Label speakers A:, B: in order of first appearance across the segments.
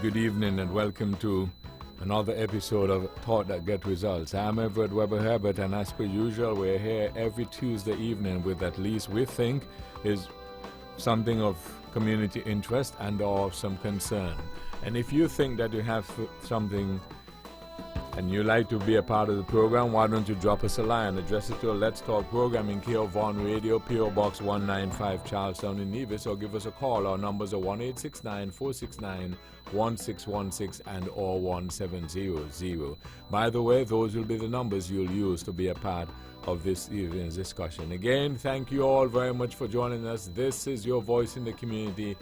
A: good evening and welcome to another episode of Thought That Get Results. I'm Everett Weber Herbert, and as per usual, we're here every Tuesday evening with at least we think is something of community interest and or some concern. And if you think that you have something and you like to be a part of the program, why don't you drop us a line? Address it to a Let's Talk program in K of Vaughan Radio, P.O. Box 195, Charlestown in Nevis, or give us a call. Our numbers are 1-869-469-1616 and or 1700. By the way, those will be the numbers you'll use to be a part of this evening's discussion. Again, thank you all very much for joining us. This is your voice in the community,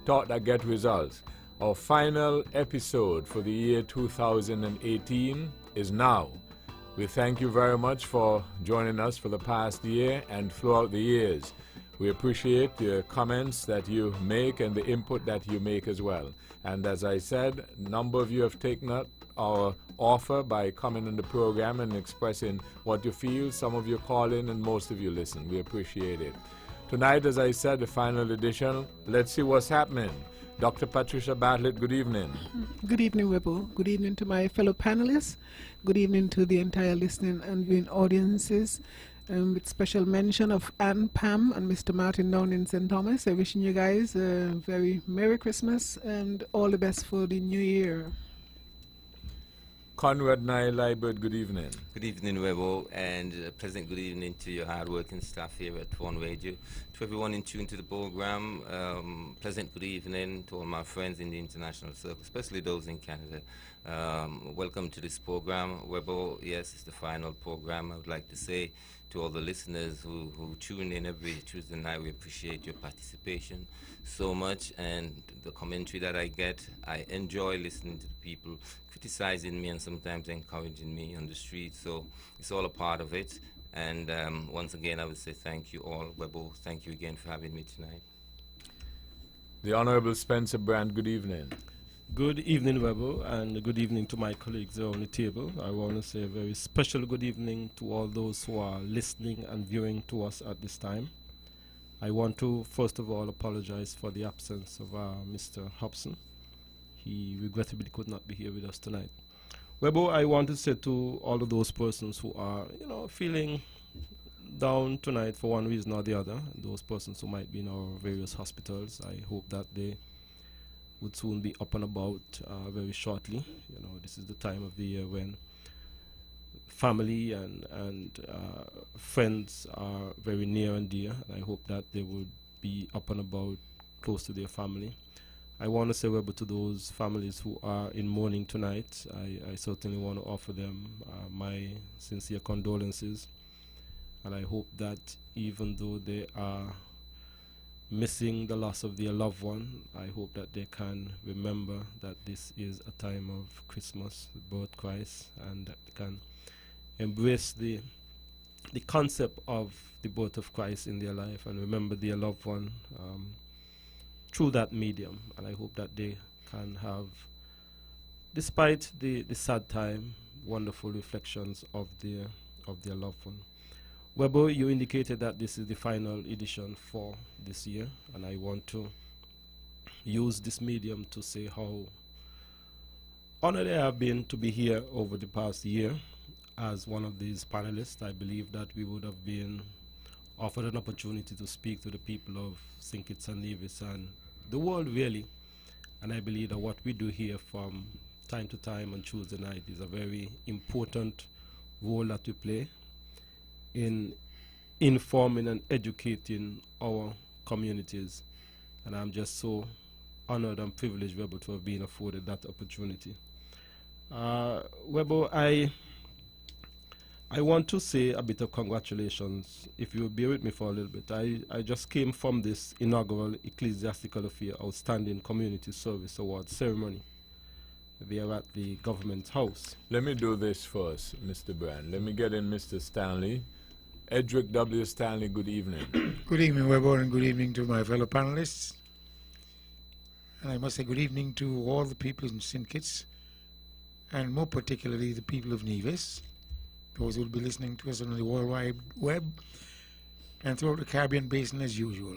A: Thought That Get Results. Our final episode for the year 2018 is now. We thank you very much for joining us for the past year and throughout the years. We appreciate the comments that you make and the input that you make as well. And as I said, a number of you have taken up our offer by coming on the program and expressing what you feel. Some of you call in and most of you listen. We appreciate it. Tonight, as I said, the final edition. Let's see what's happening. Dr. Patricia Bartlett, good evening.
B: Good evening, Webbo. Good evening to my fellow panelists. Good evening to the entire listening and viewing audiences. With special mention of Ann Pam and Mr. Martin down in St. Thomas. I'm wishing you guys a very Merry Christmas and all the best for the new year.
A: Conrad Nye Liebert, good evening.
C: Good evening, Webo, and a pleasant good evening to your hard-working staff here at Vaughan Radio. To everyone in tune to the program, pleasant good evening to all my friends in the international circle, especially those in Canada. Welcome to this program. Webo, yes, it's the final program. I would like to say to all the listeners who tune in every Tuesday night, we appreciate your participation so much, and the commentary that I get. I enjoy listening to the people criticizing me and sometimes encouraging me on the street, so it's all a part of it. And once again, I would say thank you all. Webo, thank you again for having me tonight.
A: The Honorable Spencer Brand, good evening.
D: Good evening, Webo, and good evening to my colleagues around the table. I want to say a very special good evening to all those who are listening and viewing to us at this time. I want to, first of all, apologize for the absence of Mr. Hobson. He regrettably could not be here with us tonight. Webo, I want to say to all of those persons who are, feeling down tonight for one reason or the other, those persons who might be in our various hospitals, I hope that they would soon be up and about very shortly. This is the time of the year when family and friends are very near and dear, and I hope that they would be up and about close to their family. I want to say, Webber, to those families who are in mourning tonight, I certainly want to offer them my sincere condolences, and I hope that even though they are missing the loss of their loved one, I hope that they can remember that this is a time of Christmas, the birth of Christ, and that they can embrace the concept of the birth of Christ in their life and remember their loved one through that medium. And I hope that they can have, despite the sad time, wonderful reflections of their loved one. Webo, you indicated that this is the final edition for this year, and I want to use this medium to say how honored I have been to be here over the past year as one of these panelists. I believe that we would have been offered an opportunity to speak to the people of St. Kitts and Nevis and the world really, and I believe that what we do here from time to time on Tuesday night is a very important role that we play in informing and educating our communities, and I'm just so honored and privileged, Webo, to have been afforded that opportunity. Webo, I want to say a bit of congratulations, if you will bear with me for a little bit. I just came from this inaugural Ecclesiastical Affair Outstanding Community Service Award ceremony there at the Government House.
A: Let me do this first, Mr. Brand. Let me get in Mr. Stanley. Edric W. Stanley, good evening.
E: Good evening, Webber, and good evening to my fellow panelists. And I must say good evening to all the people in St. Kitts, and more particularly the people of Nevis, those who will be listening to us on the World Wide Web, and throughout the Caribbean Basin as usual.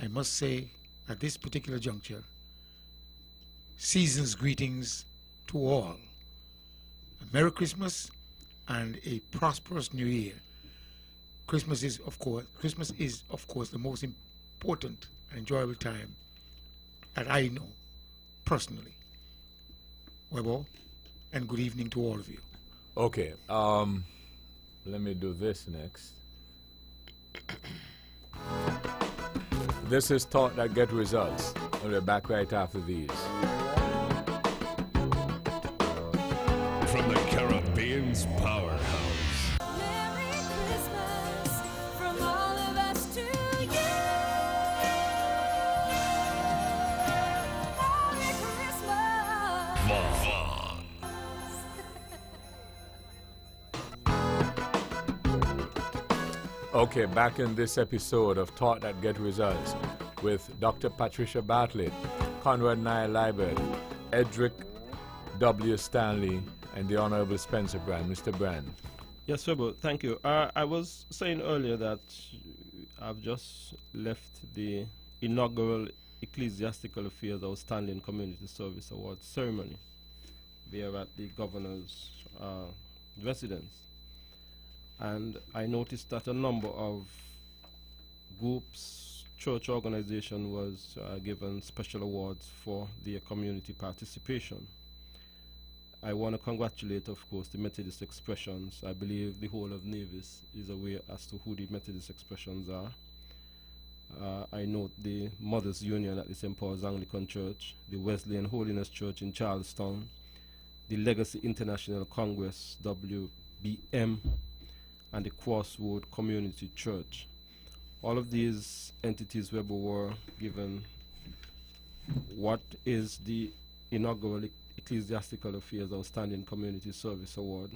E: I must say, at this particular juncture, season's greetings to all. A Merry Christmas and a prosperous New Year. Christmas is, of course, the most important and enjoyable time that I know personally. Webo, and good evening to all of you.
A: Okay, let me do this next. This is Thought That Get Results. We'll be back right after these.
F: From the Caribbean's powerhouse.
G: Merry Christmas from all of us to you. Merry Christmas.
F: Vaughn.
A: Okay, back in this episode of Thought That Get Results with Dr. Patricia Bartlett, Conrad Nye Liebert, Edric W. Stanley, and the Honorable Spencer Brand. Mr. Brand.
D: Yes, Webo, thank you. I was saying earlier that I've just left the inaugural Ecclesiastical Affairs Outstanding Community Service Awards ceremony there at the Governor's residence. And I noticed that a number of groups, church organization was given special awards for their community participation. I want to congratulate, of course, the Methodist Expressions. I believe the whole of Nevis is aware as to who the Methodist Expressions are. I note the Mothers Union at the St. Paul's Anglican Church, the Wesleyan Holiness Church in Charlestown, the Legacy International Congress, WBM, and the Crossroad Community Church. All of these entities were given what is the inaugural Ecclesiastical Affairs Outstanding Community Service Award.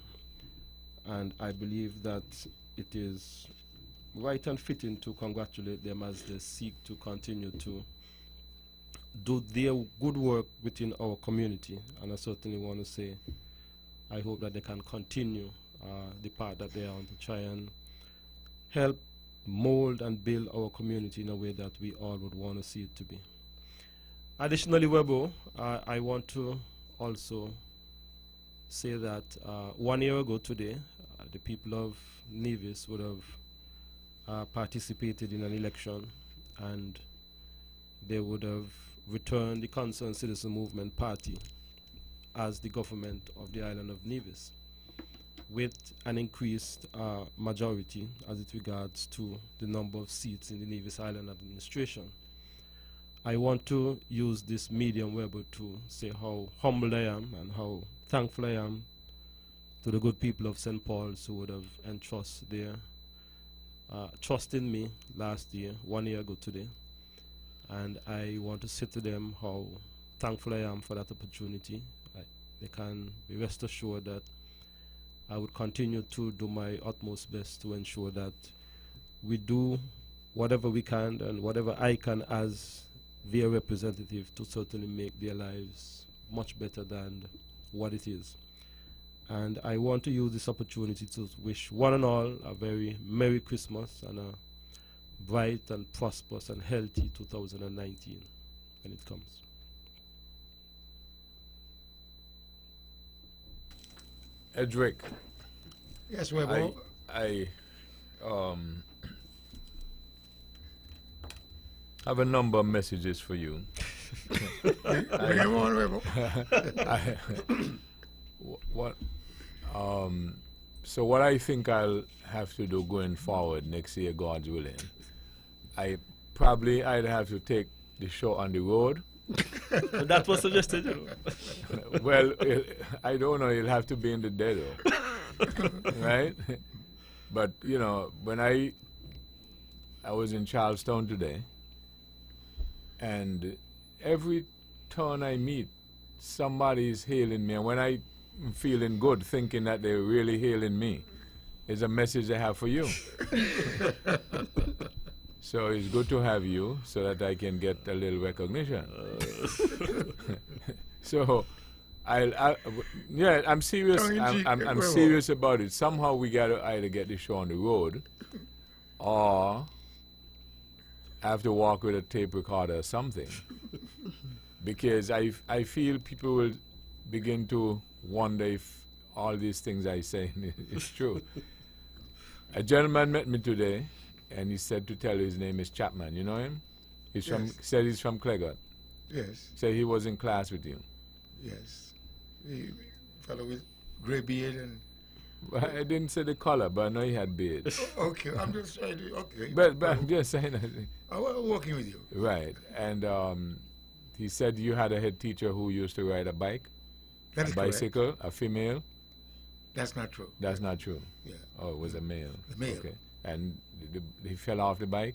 D: And I believe that it is right and fitting to congratulate them as they seek to continue to do their good work within our community. And I certainly want to say, I hope that they can continue the part that they are on to try and help mold and build our community in a way that we all would want to see it to be. Additionally, Webo, I want to also say that 1 year ago today, the people of Nevis would have participated in an election, and they would have returned the Concerned Citizen Movement Party as the government of the island of Nevis, with an increased majority as it regards to the number of seats in the Nevis Island administration. I want to use this medium, Webo, to say how humble I am and how thankful I am to the good people of St. Paul's who would have entrusted their trust in me last year, 1 year ago today. And I want to say to them how thankful I am for that opportunity. They can be rest assured that I would continue to do my utmost best to ensure that we do whatever we can and whatever I can as their representative to certainly make their lives much better than what it is. And I want to use this opportunity to wish one and all a very Merry Christmas and a bright and prosperous and healthy 2019 when it comes.
A: Edric.
E: Yes, Webo.
A: I have a number of messages for you.
E: Bring him on, Webo.
A: So what I think I'll have to do going forward next year, God's willing, I'd have to take the show on the road.
D: That was suggested, you know.
A: Well, I don't know. You'll have to be in the dead, right? But you know, when I was in Charlestown today, and every turn I meet, somebody's hailing me, and when I'm feeling good, thinking that they're really hailing me, is a message I have for you. So it's good to have you so that I can get a little recognition. So, I'm serious. I'm serious about it. Somehow we got to either get the show on the road, or I have to walk with a tape recorder or something, because I feel people will begin to wonder if all these things I say is true. A gentleman met me today, and he said to tell you his name is Chapman. You know him? He's from,
E: Yes.
A: said he's from Clegot.
E: Yes,
A: Said he was in class with you.
E: yes. The fellow with grey beard and...
A: Well, I didn't say the color, but I know he had beard.
E: Okay, I'm just trying to... Okay.
A: but I'm just saying that.
E: I'm working with you.
A: Right. And he said you had a head teacher who used to ride a bike,
E: That
A: a
E: is correct.
A: bicycle, a female.
E: That's not true.
A: That's not true.
E: Yeah.
A: Oh, it was a male.
E: The male.
A: Okay. And he fell off the bike?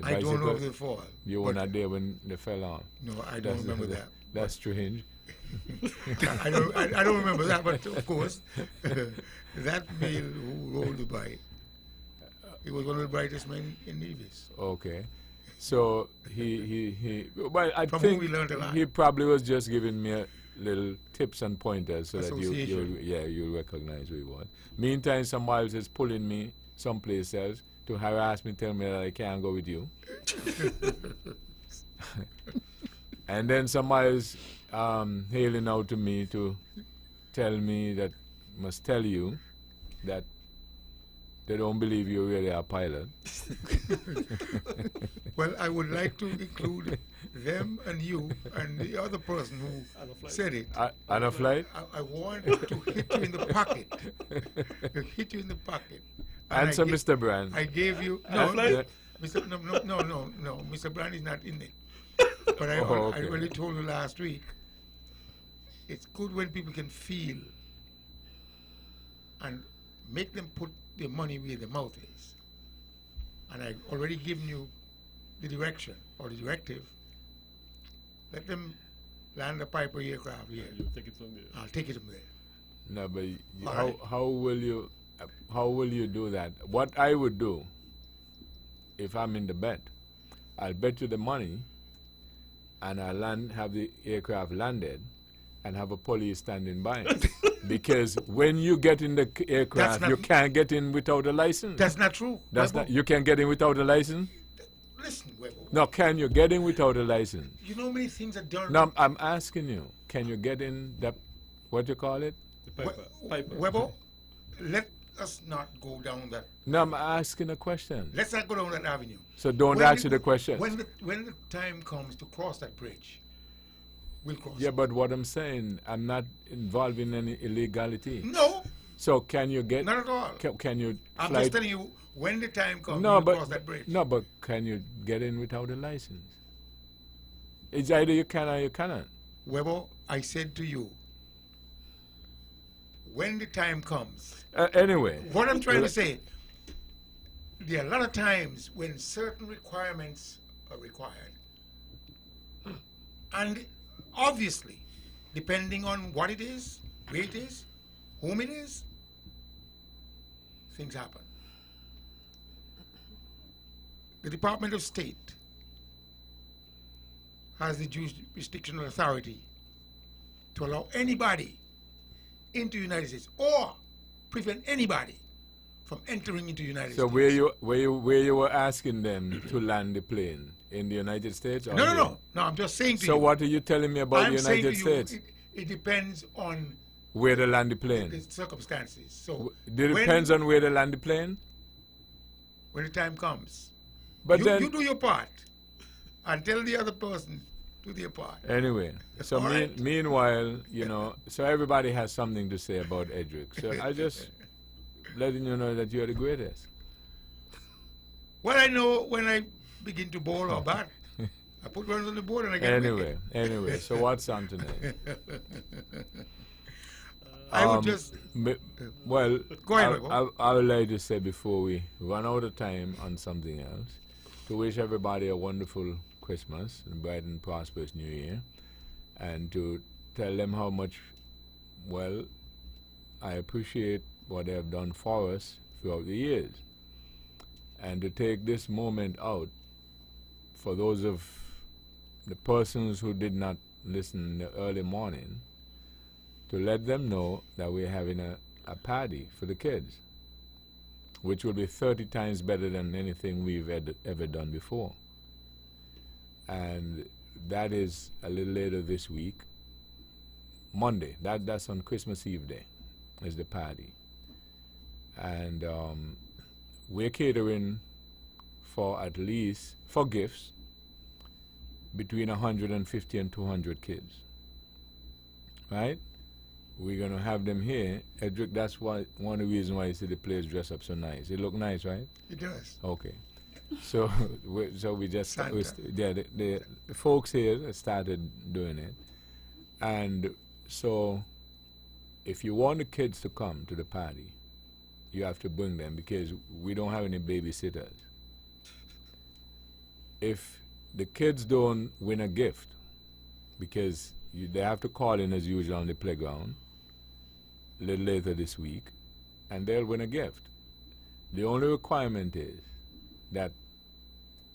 A: The
E: I don't know
A: bicycle?
E: if they fall.
A: You were
E: but-
A: not there when they fell off.
E: No, I don't remember that.
A: That's strange.
E: I don't remember that, but of course, that male who rode the bike, he was one of the brightest men in Nevis.
A: Okay. So well, I
E: From whom
A: think
E: we learned a lot.
A: he probably was just giving me a little tips and pointers so that
E: Association.
A: you recognize who he was. Meantime, somebody else is pulling me someplace else to harass me, tell me that I can't go with you. And then somebody is hailing out to me to tell me that must tell you that they don't believe you really are a pilot.
E: Well, I would like to include them and you and the other person who said it.
A: On a flight?
E: I want to hit you in the pocket. Hit you in the pocket. And
A: Answer,
E: I
A: Mr. Brand.
E: I gave you
A: Yeah.
E: Mr. No. Mr. Brand is not in it. But I
A: Okay.
E: already told you last week. It's good when people can feel and make them put their money where their mouth is. And I've already given you the direction or the directive. Let them land the Piper aircraft here.
D: You take it from there.
E: I'll take it from there.
A: No, but
E: All
A: how,
E: right.
A: how will you do that? What I would do, if I'm in the bet, I'll bet you the money, and I'll have the aircraft landed, and have a police standing by. Because when you get in the aircraft,
E: not-
A: you can't get in without a license.
E: That's not true.
A: That's
E: Webo.
A: not. You can get in without a license.
E: Listen, Webo.
A: No, can you get in without a license?
E: You know many things are done.
A: No, I'm asking you. Can you get in that? What you call it?
D: The Piper.
E: Webo, let us not go down that.
A: No, I'm asking a question.
E: Let's not go down that avenue.
A: So don't
E: When
A: answer
E: the-
A: the question.
E: When the time comes to cross that bridge, we'll cross.
A: Yeah,
E: it.
A: but what I'm saying, I'm not involved in any illegality.
E: No,
A: So can you get?
E: not at all.
A: Can you
E: I'm
A: fly?
E: just telling you when the time comes,
A: No,
E: we'll
A: but
E: cross that bridge.
A: no, but can you get in without a license? It's either you can or you cannot.
E: Webo, I said to you, when the time comes,
A: Anyway,
E: what I'm trying to say, there are a lot of times when certain requirements are required. And obviously, depending on what it is, where it is, whom it is, things happen. The Department of State has the jurisdictional authority to allow anybody into the United States or prevent anybody from entering into the United
A: so
E: States.
A: where you were asking them to land the plane in the United States? Or here?
E: No. I'm just saying to
A: So
E: you.
A: what are you telling me about
E: I'm
A: the
E: saying
A: United
E: to
A: States?
E: you, it depends on
A: Where to land the plane?
E: the circumstances. So
A: It
E: when-
A: depends on where to land the plane.
E: when the time comes.
A: But
E: you,
A: then
E: you do your part and tell the other person do their part.
A: anyway, so
E: All right.
A: meanwhile, so everybody has something to say about Edric. So I just letting you know that you're the greatest.
E: Well, I know when I begin to bowl or bat, I put runs on the board and I get a wicket.
A: Anyway, so what's on tonight?
E: I would just
A: Well,
E: Go ahead, Michael.
A: I would like to say before we run out of time on something else, to wish everybody a wonderful Christmas and bright and prosperous New Year, and to tell them how much, well, I appreciate what they have done for us throughout the years, and to take this moment out for those of the persons who did not listen in the early morning, to let them know that we're having a party for the kids, which will be 30 times better than anything we've ever done before. And that is a little later this week. Monday, that's on Christmas Eve day, is the party. And we're catering for at least, for gifts, between 150 and 200 kids. Right? We're going to have them here. Edric, that's why, one of the reasons why you see the place dress up so nice. It look nice, right?
E: It does.
A: Okay. So, we just,
E: Santa.
A: the folks here started doing it. And so, if you want the kids to come to the party, you have to bring them because we don't have any babysitters. If the kids don't win a gift, because they have to call in as usual on the playground a little later this week, and they'll win a gift. The only requirement is that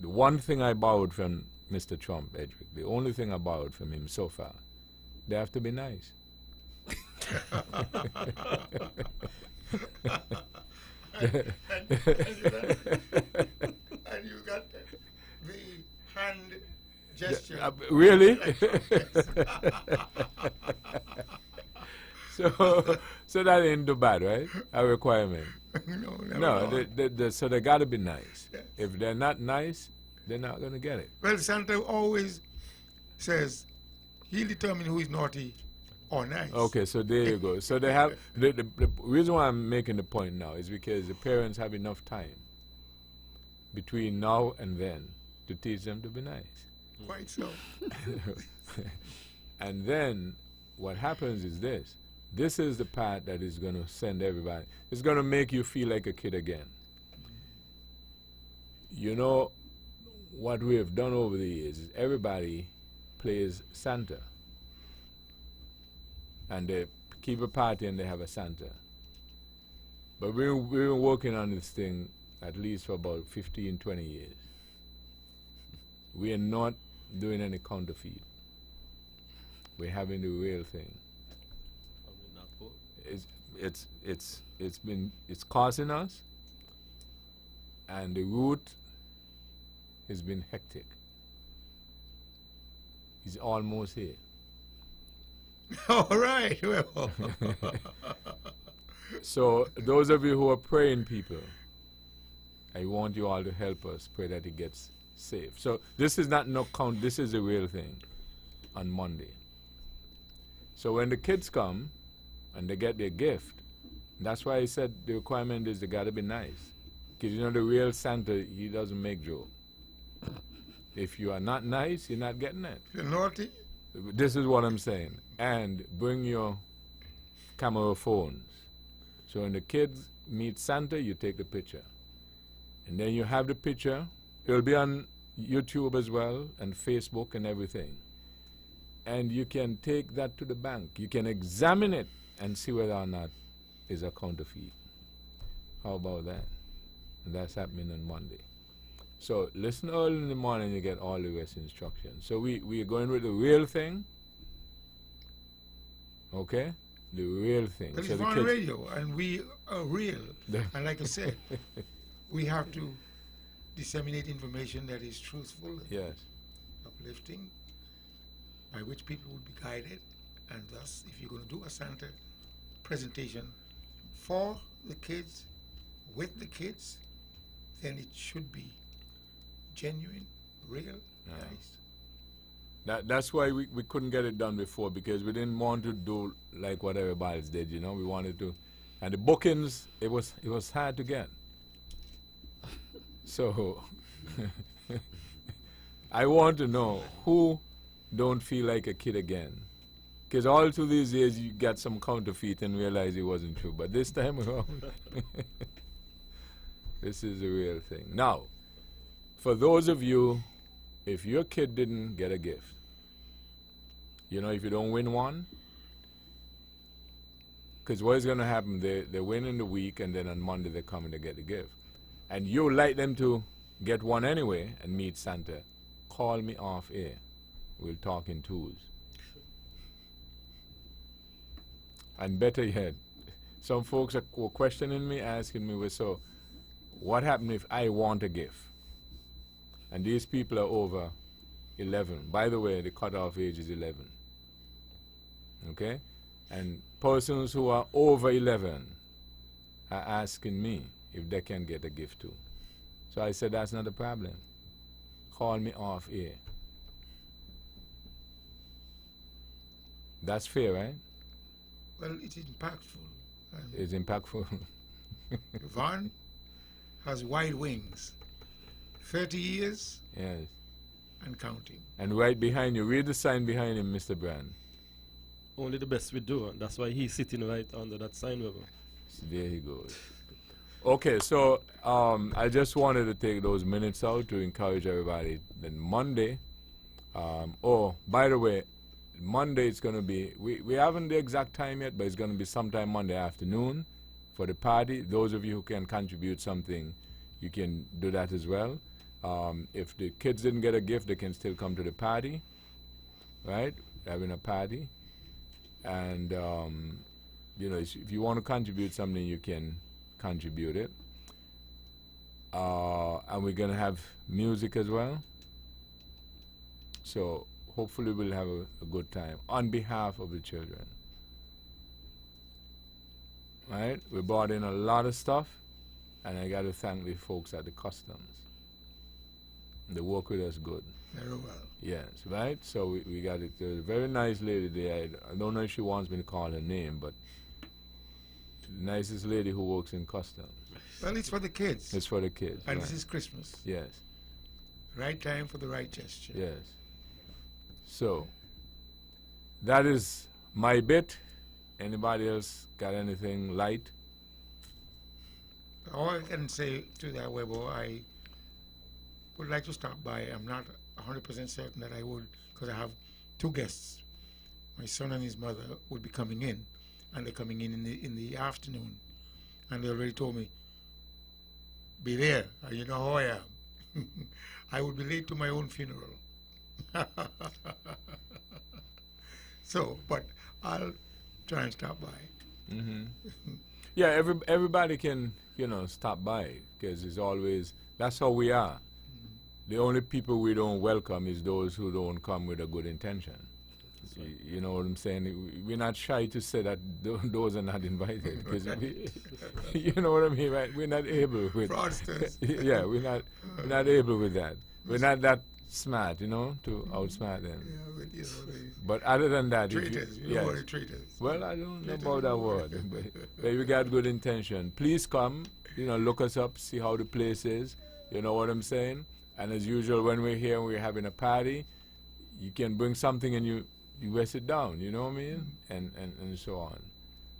A: the one thing I borrowed from Mr. Trump, Edric, the only thing I borrowed from him so far, they have to be nice.
E: And you got the hand gesture.
A: Really? So that ain't too bad, right? A requirement.
E: No, never
A: No,
E: mind.
A: so they got to be nice.
E: Yes.
A: If they're not nice, they're not going to get it.
E: Well, Santa always says he'll determine who is naughty or nice.
A: Okay, so there you go. So they have the reason why I'm making the point now is because the parents have enough time between now and then to teach them to be nice.
E: Quite so.
A: And then what happens is this. This is the part that is going to send everybody. It's going to make you feel like a kid again. You know, what we have done over the years is everybody plays Santa. And they keep a party and they have a Santa. But we've been working on this thing at least for about 15, 20 years. We are not doing any counterfeit. We're having the real thing. It's causing us, and the route has been hectic. He's almost here.
E: All right. Well,
A: So those of you who are praying people, I want you all to help us pray that he gets saved. So this is not no count, this is the real thing on Monday. So when the kids come and they get their gift, that's why I said the requirement is they got to be nice. Because you know the real Santa, he doesn't make joke. If you are not nice, you're not getting it.
E: you're naughty.
A: This is what I'm saying. And bring your camera phones. So when the kids meet Santa, you take the picture. And then you have the picture. It'll be on YouTube as well, and Facebook and everything. And you can take that to the bank. You can examine it and see whether or not it's a counterfeit. How about that? And that's happening on Monday. So listen early in the morning, you get all the rest instructions. So we are going with the real thing. Okay? The real thing.
E: But
A: So
E: it's
A: the
E: on
A: kids-
E: radio, and we are real. And like I said, we have to disseminate information that is truthful and
A: Yes.
E: uplifting, by which people will be guided. And thus, if you're going to do a Santa presentation for the kids, with the kids, then it should be genuine, real, nice.
A: That's why we couldn't get it done before, because we didn't want to do like what everybody else did, you know. We wanted to, and the bookings, it was hard to get. So I want to know who don't feel like a kid again, because all through these years you got some counterfeit and realize it wasn't true, but this time around, this is the real thing. Now, for those of you, if your kid didn't get a gift, you know, if you don't win one, because what is going to happen, they win in the week, and then on Monday they come and they get the gift. And you like them to get one anyway and meet Santa, call me off air. We'll talk in twos. And better yet, some folks were questioning me, asking me, well, so what happens if I want a gift? And these people are over 11. By the way, the cutoff age is 11. Okay? And persons who are over 11 are asking me if they can get a gift too. So I said, that's not a problem. Call me off air. That's fair, right?
E: Well, it's impactful. And
A: It's impactful.
E: Yvonne has wide wings. 30 years
A: Yes.
E: and counting.
A: And right behind you, read the sign behind him, Mr. Brand.
D: Only the best we do, and that's why he's sitting right under that sign, Weber.
A: So there he goes. Okay, so I just wanted to take those minutes out to encourage everybody. Then Monday, oh, by the way, Monday it's going to be, we haven't the exact time yet, but it's going to be sometime Monday afternoon for the party. Those of you who can contribute something, you can do that as well. If the kids didn't get a gift, they can still come to the party, right? Having a party. And, you know, if you want to contribute something, you can contribute it. And we're going to have music as well. So hopefully we'll have a good time on behalf of the children. Right? We brought in a lot of stuff, and I got to thank the folks at the customs. They work with us good.
E: Very well.
A: Yes, right? So we got it. There's a very nice lady there. I don't know if she wants me to call her name, but the nicest lady who works in customs.
E: Well, it's for the kids.
A: It's for the kids.
E: And
A: right.
E: this is Christmas.
A: Yes,
E: Right time for the right gesture.
A: yes. So that is my bit. Anybody else got anything light?
E: All I can say to that, Webo, I would like to stop by. I'm not 100% certain that I would, because I have two guests. My son and his mother would be coming in, and they're coming in the afternoon. And they already told me, be there, and you know how I am. I would be late to my own funeral. So, but I'll try and stop by.
A: Yeah, everybody can, you know, stop by, because it's always, that's how we are. The only people we don't welcome is those who don't come with a good intention. You know what I'm saying? We're not shy to say that those are not invited, because you know what I mean, right? We're not able with
E: Fraudsters.
A: yeah, we're not able with that. We're not that smart, you know, to outsmart them.
E: Yeah, but, you know,
A: But other than that, if you-
E: traitors. You
A: yes.
E: know what are traitors?
A: Well, I don't know about that word, but we got good intention. Please come, you know, look us up, see how the place is. You know what I'm saying? And as usual, when we're here and we're having a party, you can bring something and you rest it down, you know what I mean? And so on.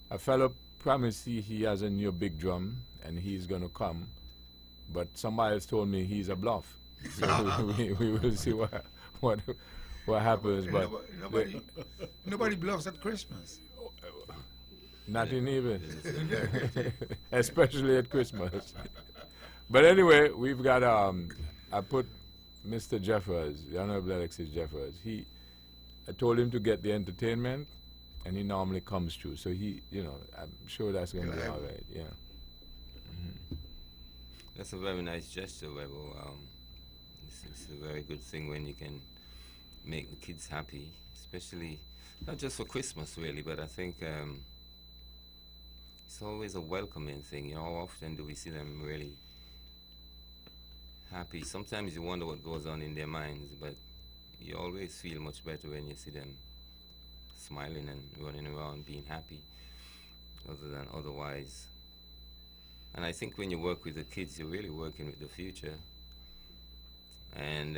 A: A fellow promised he has a new big drum and he's going to come, but somebody else told me he's a bluff. So we will see what happens. But
E: Nobody bluffs at Christmas.
A: not in even, especially at Christmas. But anyway, we've got I put Mr. Jeffers, the Honorable Alexis Jeffers. I told him to get the entertainment, and he normally comes through. So he, you know, I'm sure that's going to be all right. Yeah.
C: That's a very nice gesture, Webo. It's a very good thing when you can make the kids happy, especially not just for Christmas, really, but I think it's always a welcoming thing. You know, how often do we see them really happy? Sometimes you wonder what goes on in their minds, but you always feel much better when you see them smiling and running around being happy, other than otherwise. And I think when you work with the kids, you're really working with the future. And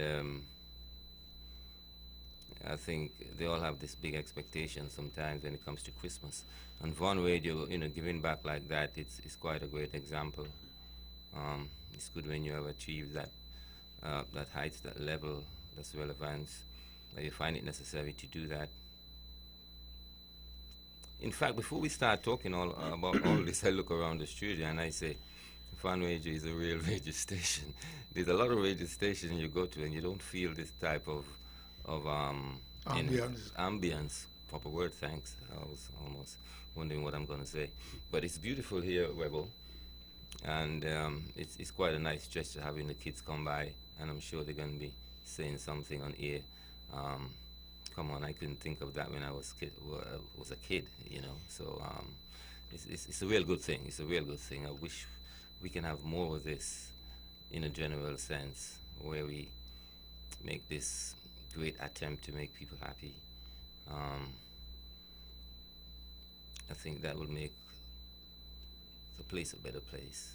C: I think they all have this big expectation sometimes when it comes to Christmas. And Von Radio, you know, giving back like that, it's quite a great example. It's good when you have achieved that height, that level, that's relevance, that you find it necessary to do that. In fact, before we start talking about all this, I look around the studio and I say, Fan Radio is a real radio station. There's a lot of radio stations you go to and you don't feel this type of
E: Ambience.
C: Ambience. Proper word, thanks. I was almost wondering what I'm going to say. But it's beautiful here at Rebel. And it's quite a nice gesture having the kids come by. And I'm sure they're going to be saying something on air. Come on, I couldn't think of that when I was a kid, you know. So it's a real good thing. It's a real good thing. I wish we can have more of this in a general sense, where we make this great attempt to make people happy. I think that will make the place a better place.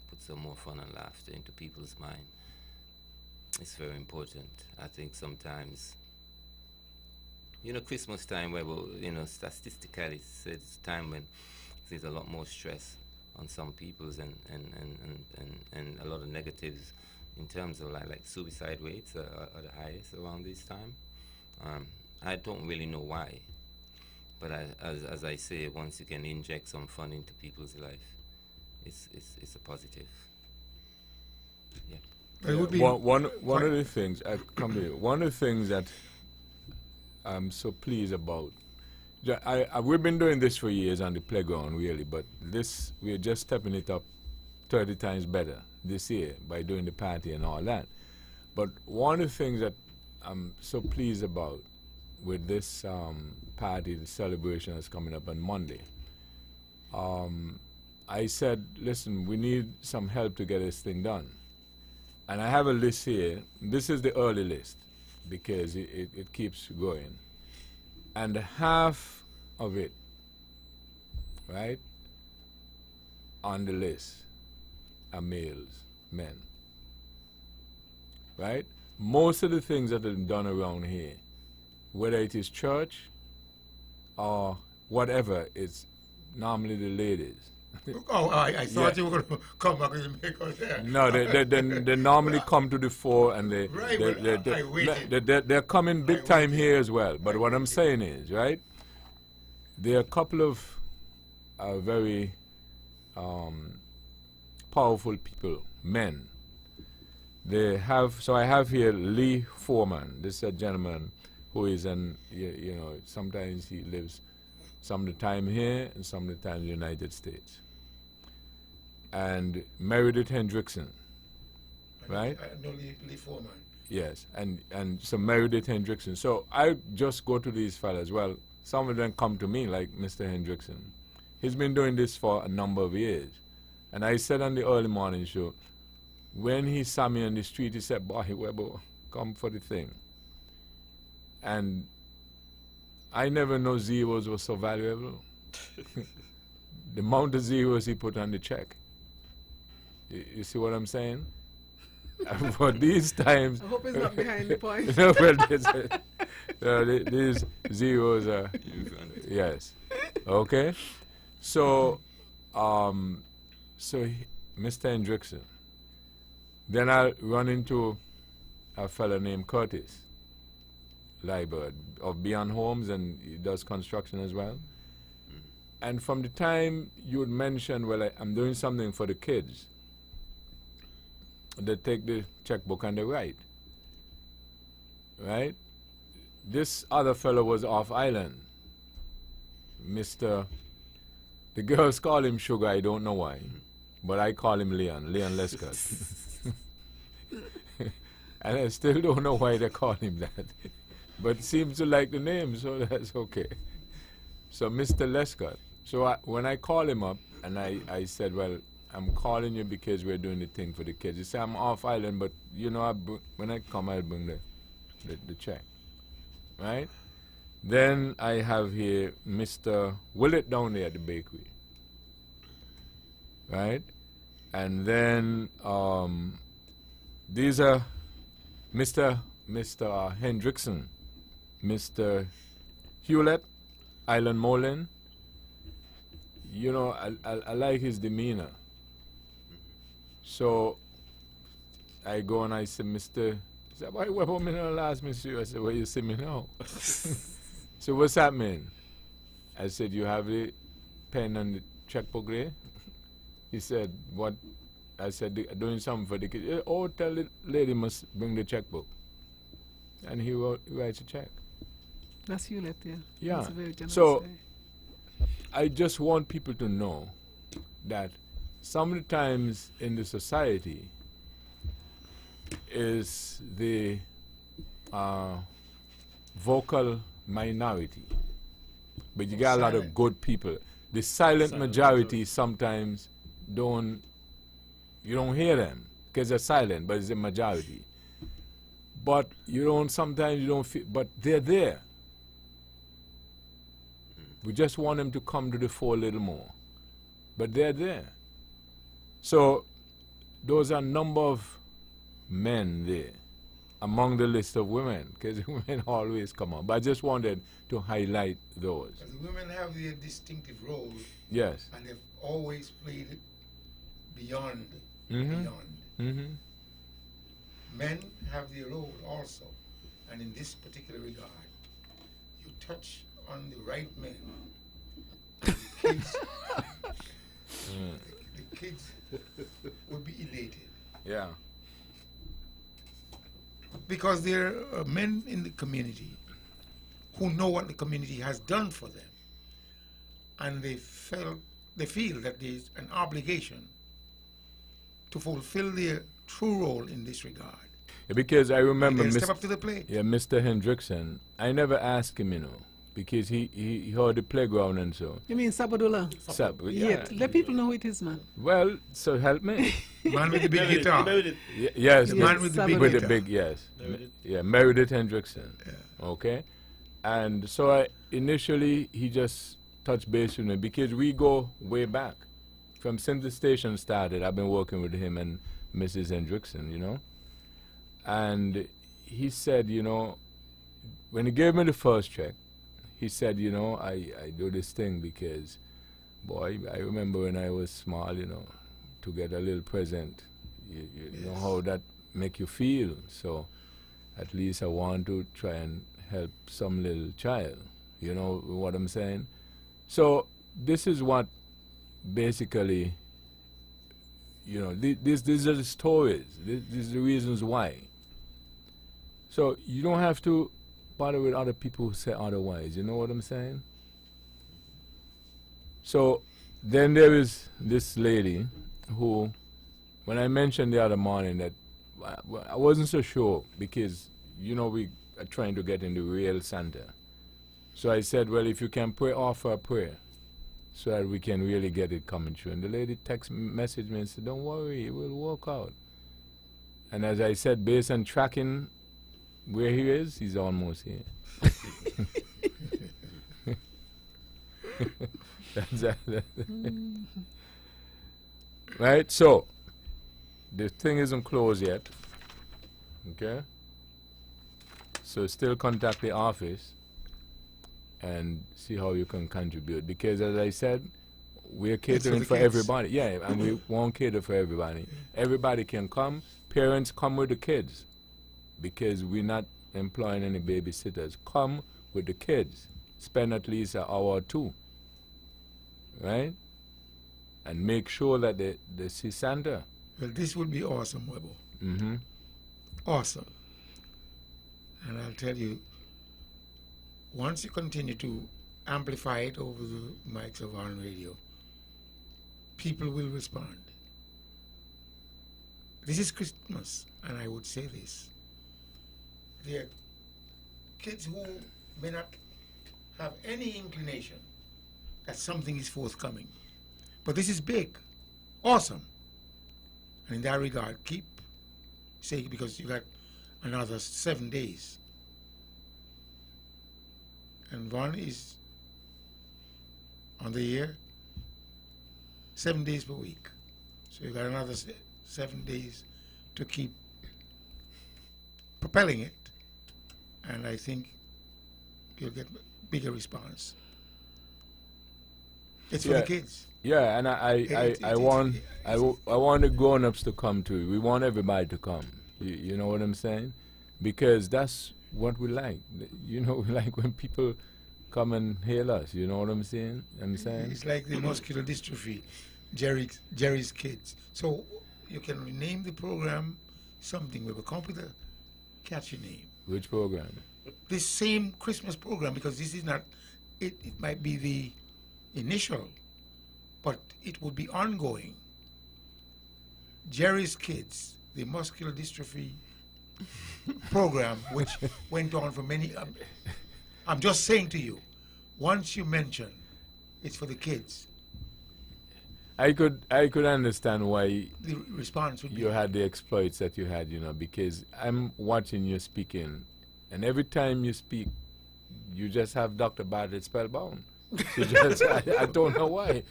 C: Put some more fun and laughter into people's mind. It's very important. I think sometimes, you know, Christmas time, where, you know, statistically it's a time when there's a lot more stress on some people's and a lot of negatives in terms of like suicide rates are the highest around this time. I don't really know why, but as I say, once you can inject some fun into people's life, it's a positive. Yeah.
E: It would be
A: One of the things one of the things that I'm so pleased about. We've been doing this for years on the playground, really, but this we're just stepping it up 30 times better this year by doing the party and all that. But one of the things that I'm so pleased about with this party, the celebration that's coming up on Monday, I said, listen, we need some help to get this thing done. And I have a list here. This is the early list because it keeps going. And half of it, right, on the list are males, men. Right? Most of the things that are done around here, whether it is church or whatever, it's normally the ladies.
E: Oh, I thought you were going to come back and make us there.
A: No, they normally come to the fore, and they're coming big time here as well. But what I'm saying is, right, there are a couple of very powerful people, men. They have, so I have here Lee Foreman. This is a gentleman who is you know, sometimes he lives some of the time here and some of the time in the United States. And Meredith Hendrickson, right?
E: No, Lee Foreman.
A: Yes, and so Meredith Hendrickson. So I just go to these fellas. Well, some of them come to me, like Mr. Hendrickson. He's been doing this for a number of years. And I said on the early morning show, when he saw me on the street, he said, boy, Webber, come for the thing. And I never know zeros were so valuable. The amount of zeros he put on the check. You see what I'm saying? And for these times...
B: I hope it's not behind the point.
A: No, well, these zeros are... Yes. Okay? So, Mr. Hendrickson. Then I'll run into a fellow named Curtis Liebert of Beyond Homes, and he does construction as well. And from the time you would mention, well, I'm doing something for the kids, they take the checkbook and they write. Right? This other fellow was off island. The girls call him Sugar, I don't know why. But I call him Leon Lescott. And I still don't know why they call him that. But seems to like the name, so that's okay. So Mr. Lescott. So when I call him up, and I said, well, I'm calling you because we're doing the thing for the kids. He said, I'm off island, but you know, when I come, I'll bring the check. Right? Then I have here Mr. Willett down there at the bakery. Right? And then these are Mr. Hendrickson, Mr. Hewlett, Island Mullen. You know, I like his demeanor. So I go and I say, Mr. He said, why you me now last, monsieur? I said, well, you see me now. So what's happening? I said, you have the pen and the checkbook there? He said, what? I said, doing something for the kids. Oh, tell the lady must bring the checkbook. And he writes a check.
B: That's Hewlett, yeah.
A: Yeah.
B: That's a very generous
A: So
B: guy.
A: I just want people to know that some of the times in the society is the vocal minority, but you got a lot of
E: Silent.
A: good people. The silent
D: Silent
A: majority sometimes you don't hear them because they're silent, but it's a majority. But sometimes you don't feel, but they're there. We just want them to come to the fore a little more. But they're there. So those are a number of men there among the list of women, because women always come on. But I just wanted to highlight those.
E: But the women have their distinctive role,
A: Yes.
E: and they've always played it beyond.
A: Mhm.
E: Beyond.
A: Mm-hmm.
E: Men have their role also, and in this particular regard, you touch on the right men. The kids, the kids would be elated
A: Yeah.
E: because there are men in the community who know what the community has done for them, and they feel that there's an obligation to fulfill their true role in this regard.
A: Because I remember
E: They'll step up to the plate.
A: Mr. Hendrickson, I never asked him, because he heard the playground and so.
B: You mean Sabadullah?
A: Yeah.
B: Let people know who it is, man.
A: Well, so help me.
E: Man with the big guitar.
A: Yes.
E: The
A: yes.
E: man with the big
A: With the
E: guitar.
A: big, yes.
D: Meredith.
A: Yeah, Meredith Hendrickson. Okay? And so initially, he just touched base with me because we go way back. From since the station started, I've been working with him and Mrs. Hendrickson, And he said, when he gave me the first check, he said, I do this thing because, boy, I remember when I was small, to get a little present. You know how that make you feel. So at least I want to try and help some little child. You know what I'm saying? So this is what basically, these are the stories. These are the reasons why. So you don't have to bother with other people who say otherwise. You know what I'm saying? So then there is this lady who, when I mentioned the other morning that I wasn't so sure because, we are trying to get in the real Santa. So I said, well, if you can offer a prayer so that we can really get it coming true. And the lady messaged me and said, don't worry, it will work out. And as I said, based on tracking where he is, he's almost here. Right? So, the thing isn't closed yet. Okay? So still contact the office and see how you can contribute. Because as I said, we're catering for
E: kids.
A: everybody. Yeah, and we won't cater for everybody. Everybody can come. Parents, come with the kids. Because we're not employing any babysitters. Come with the kids. Spend at least an hour or two. Right? And make sure that they see Santa.
E: Well, this would be awesome, Webo.
A: Mm-hmm.
E: Awesome. And I'll tell you, once you continue to amplify it over the mics of on radio, people will respond. This is Christmas, and I would say this. There are kids who may not have any inclination that something is forthcoming. But this is big, awesome. And in that regard, keep saying, because you got another 7 days. And one is on the year, 7 days per week. So you got another 7 days to keep propelling it. And I think you'll get bigger response. It's for the kids.
A: Yeah, and I want the grown-ups to come too. We want everybody to come. You know what I'm saying? Because that's what we like. We like when people come and hail us. You know what I'm saying?
E: It's like the muscular dystrophy, Jerry's Kids. So you can rename the program something with a computer catchy name.
A: Which program?
E: This same Christmas program, because this is not, it might be the initial, but it will be ongoing. Jerry's Kids, the muscular dystrophy program, which went on for many. I'm just saying to you, once you mention it's for the kids,
A: I could understand why
E: the response would be
A: you had the exploits that you had, because I'm watching you speaking, and every time you speak, you just have Dr. Bartlett spellbound. I don't know why.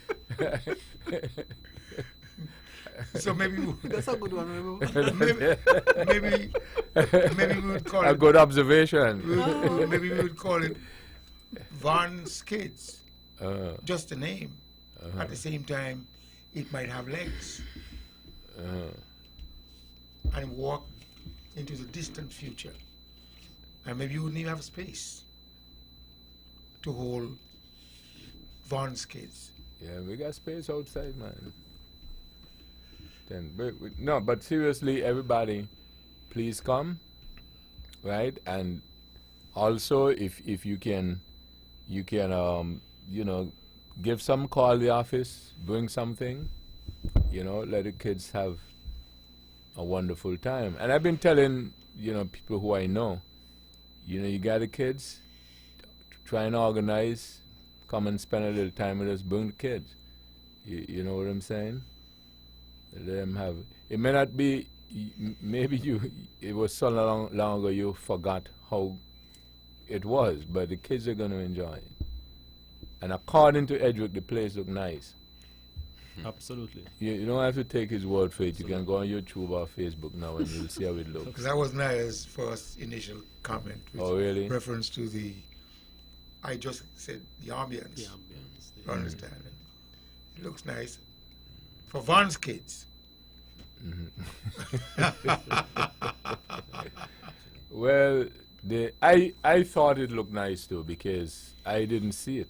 E: So maybe
B: That's a good one.
E: maybe we would call
A: A
E: it.
A: good observation.
E: Maybe we would call it Vaughn's Kids.
A: Uh,
E: Just a name. At the same time, it might have legs and walk into the distant future. And maybe you wouldn't even have space to hold Vaughn's Kids.
A: yeah, we got space outside, man. But seriously, everybody, please come, right? And also, if you can, give some call the office, bring something, let the kids have a wonderful time. And I've been telling, people who I know, you got the kids, try and organize, come and spend a little time with us, bring the kids. You know what I'm saying? Let them have. It may not be. Maybe it was so long ago you forgot how it was, but the kids are going to enjoy it. And according to Edric, the place look nice.
D: Absolutely.
A: You don't have to take his word for it. You can go on YouTube or Facebook now and you'll see how it looks.
E: Because that was Naya's first initial comment. With
A: Oh, really?
E: reference to the, I just said the ambience.
D: The ambience.
E: You understand? It looks nice. For Vaughn's Kids.
A: Well, I thought it looked nice too because I didn't see it.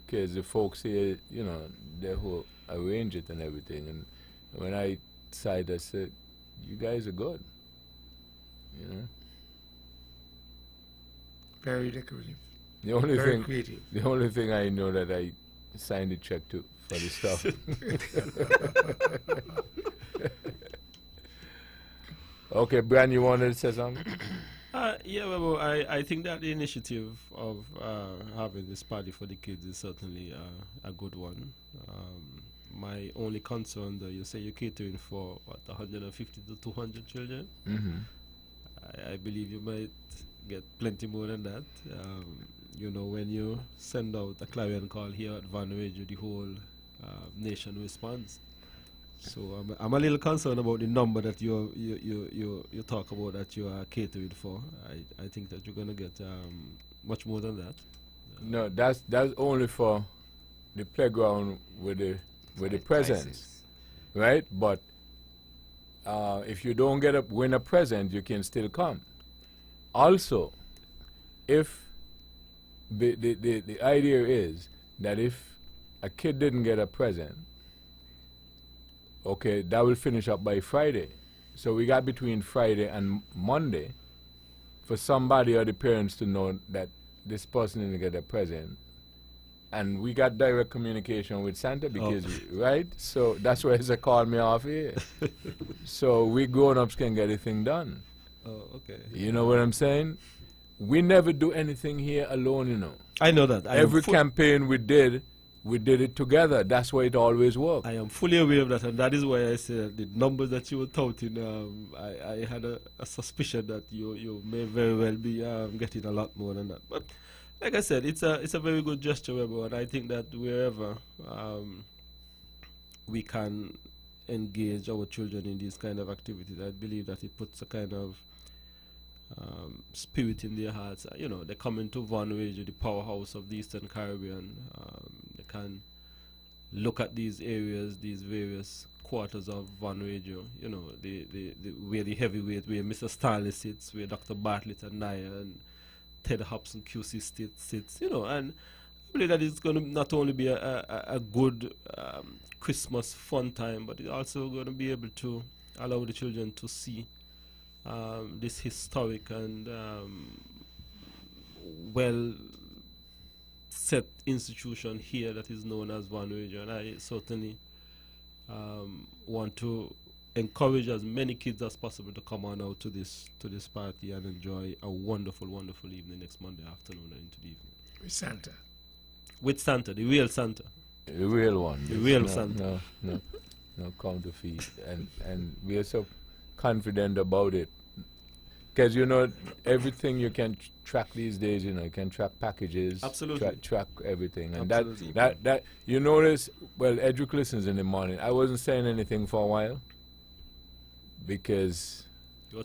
A: Because the folks here, they who arrange it and everything. And when I saw it, I said, you guys are good.
E: Very decorative.
A: The only
E: Very
A: thing,
E: creative.
A: the only thing I know that I signed a check to for the stuff. Okay, Brian, you wanted to say something?
D: Yeah, well, I think that the initiative of having this party for the kids is certainly a good one. My only concern, though, you say you're catering for, 150 to 200 children?
A: Mm-hmm.
D: I believe you might get plenty more than that. When you send out a clarion call here at Van Radio, the whole nation responds. So I'm a little concerned about the number that you talk about that you are catering for. I think that you're going to get much more than that.
A: No, that's only for the playground with the presents, right? But if you don't win a present, you can still come. Also, if the idea is that if a kid didn't get a present, okay, that will finish up by Friday. So we got between Friday and Monday for somebody or the parents to know that this person didn't get a present. And we got direct communication with Santa because, right? So that's why they called me off here. So we grown-ups can get anything done.
D: Oh, okay.
A: You know what I'm saying? We never do anything here alone,
D: I know that.
A: Every campaign we did it together. That's why it always worked.
D: I am fully aware of that, and that is why I said the numbers that you were touting, I had a suspicion that you may very well be getting a lot more than that. But like I said, it's a very good gesture, Webber, and I think that wherever we can engage our children in these kind of activities, I believe that it puts a kind of spirit in their hearts. They come into Van Radio, the powerhouse of the Eastern Caribbean. They can look at these areas, these various quarters of Van Radio, where the heavyweight, where Mr. Stanley sits, where Dr. Bartlett and Naya and Ted Hobson QC sits, and I believe that it's going to not only be a good Christmas fun time, but it's also going to be able to allow the children to see this historic and well set institution here that is known as Van Radio, and I certainly want to encourage as many kids as possible to come on out to this party and enjoy a wonderful, wonderful evening next Monday afternoon and into the evening.
E: With Santa.
D: With Santa, the real Santa.
A: The real one.
D: The real
A: no,
D: Santa.
A: No counterfeit. And we are so confident about it. Because, you know, everything you can track these days, you know, you can track packages.
D: Absolutely.
A: Track everything. And
D: Absolutely.
A: that you notice, well, Edric listens in the morning. I wasn't saying anything for a while because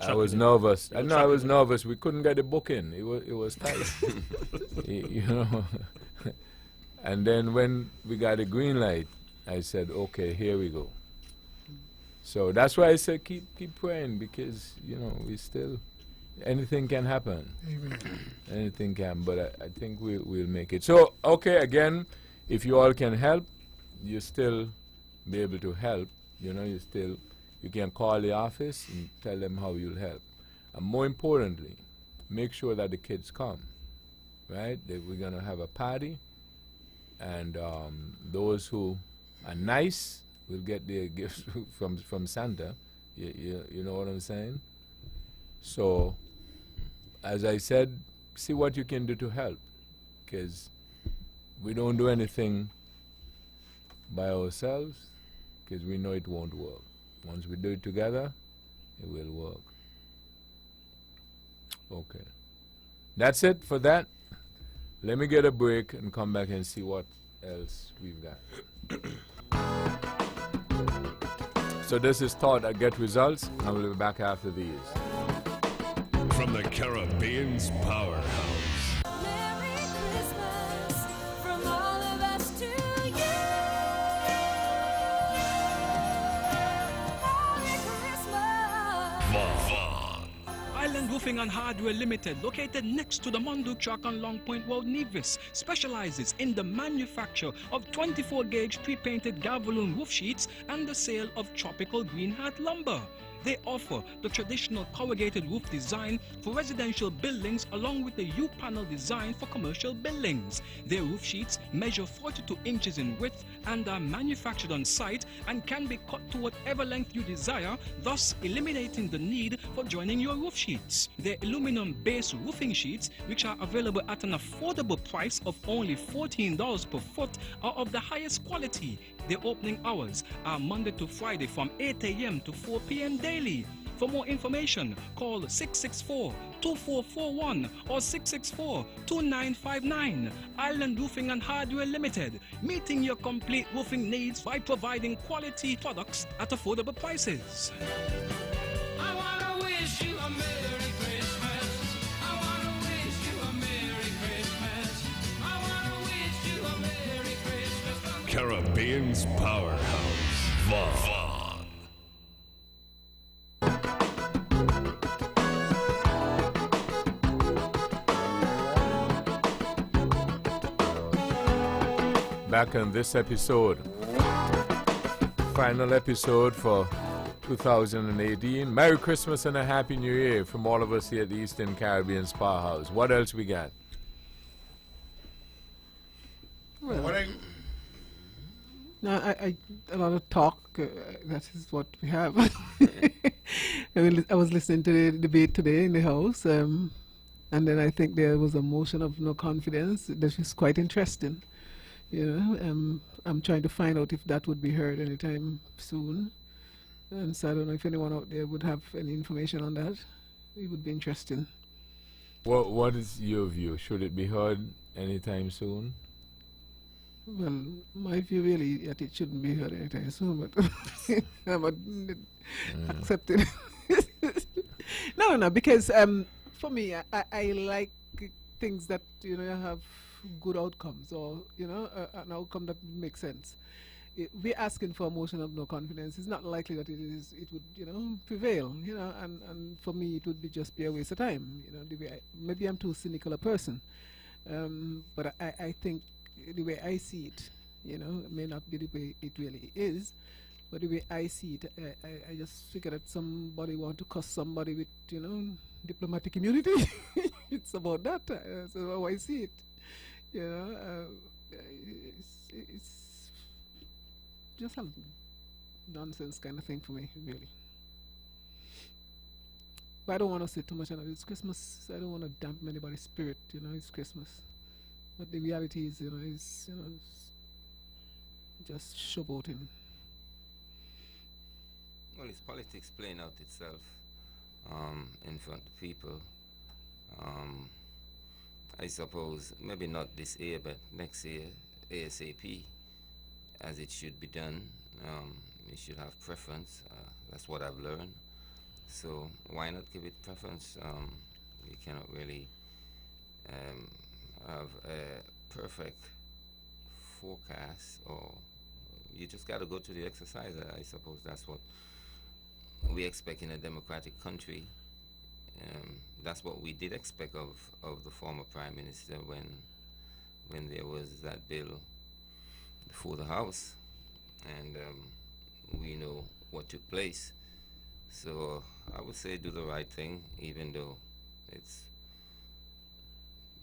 A: I was nervous. I was nervous. We couldn't get the booking. It was tight. You know. And then when we got a green light, I said, okay, here we go. So that's why I said keep praying, because, you know, we still, anything can happen.
E: Amen.
A: Anything can, but I think we'll make it. So, okay, again, if you all can help, you still be able to help. You know, you can call the office and tell them how you'll help. And more importantly, make sure that the kids come, right? That we're going to have a party, and those who are nice will get their gifts from Santa. You know what I'm saying? So, as I said, see what you can do to help, because we don't do anything by ourselves, because we know it won't work. Once we do it together, it will work. Okay. That's it for that. Let me get a break and come back and see what else we've got. So this is Thought I Get Results, and we'll be back after these.
F: From the Caribbean's powerhouse.
G: Merry Christmas from all of us to you. Merry Christmas.
F: Vaughn.
H: Island Roofing and Hardware Limited, located next to the Monduk Track on Long Point Road, Nevis, specializes in the manufacture of 24-gauge pre-painted Galvalume roof sheets and the sale of tropical green hat lumber. They offer the traditional corrugated roof design for residential buildings along with the U-panel design for commercial buildings. Their roof sheets measure 42 inches in width and are manufactured on site and can be cut to whatever length you desire, thus eliminating the need for joining your roof sheets. Their aluminum-based roofing sheets, which are available at an affordable price of only $14 per foot, are of the highest quality. Their opening hours are Monday to Friday from 8 a.m. to 4 p.m. daily. For more information, call 664-2441 or 664-2959. Island Roofing and Hardware Limited, meeting your complete roofing needs by providing quality products at affordable prices.
I: I wanna wish you a Merry Christmas. I wanna wish you a Merry Christmas. I wanna wish you a Merry Christmas.
F: Caribbean's powerhouse. Vaughn.
A: Back on this episode, final episode for 2018. Merry Christmas and a Happy New Year from all of us here at the Eastern Caribbean Spa House. What else we got?
B: Well,
E: What I,
B: no, I a lot of talk. That is what we have. I was listening to the debate today in the house, and then I think there was a motion of no confidence that is quite interesting. You know, I'm trying to find out if that would be heard anytime soon. And so I don't know if anyone out there would have any information on that. It would be interesting.
A: What is your view? Should it be heard anytime soon?
B: Well, my view really that it shouldn't be heard anytime soon, but I'm accepted. No, because for me, I like things that, you know, have good outcomes, or, you know, an outcome that makes sense. We're asking for a motion of no confidence. It's not likely that it would, you know, prevail, you know, and for me it would just be a waste of time, you know. Maybe I'm too cynical a person, but I think the way I see it, you know, it may not be the way it really is, but the way I see it, I just figure that somebody want to cuss somebody with, you know, diplomatic immunity. It's about that. So how I see it, you know, it's just nonsense kind of thing for me, really. But I don't want to say too much on it. It's Christmas. I don't want to dampen anybody's spirit. You know, it's Christmas. But the reality is, it's just showboating.
C: Well, it's politics playing out itself in front of people. I suppose maybe not this year, but next year, ASAP, as it should be done. You should have preference. That's what I've learned. So why not give it preference? You cannot really have a perfect forecast, or you just got to go to the exercise. I suppose that's what we expect in a democratic country. That's what we did expect of the former Prime Minister when there was that bill before the House, and we know what took place. So I would say do the right thing, even though it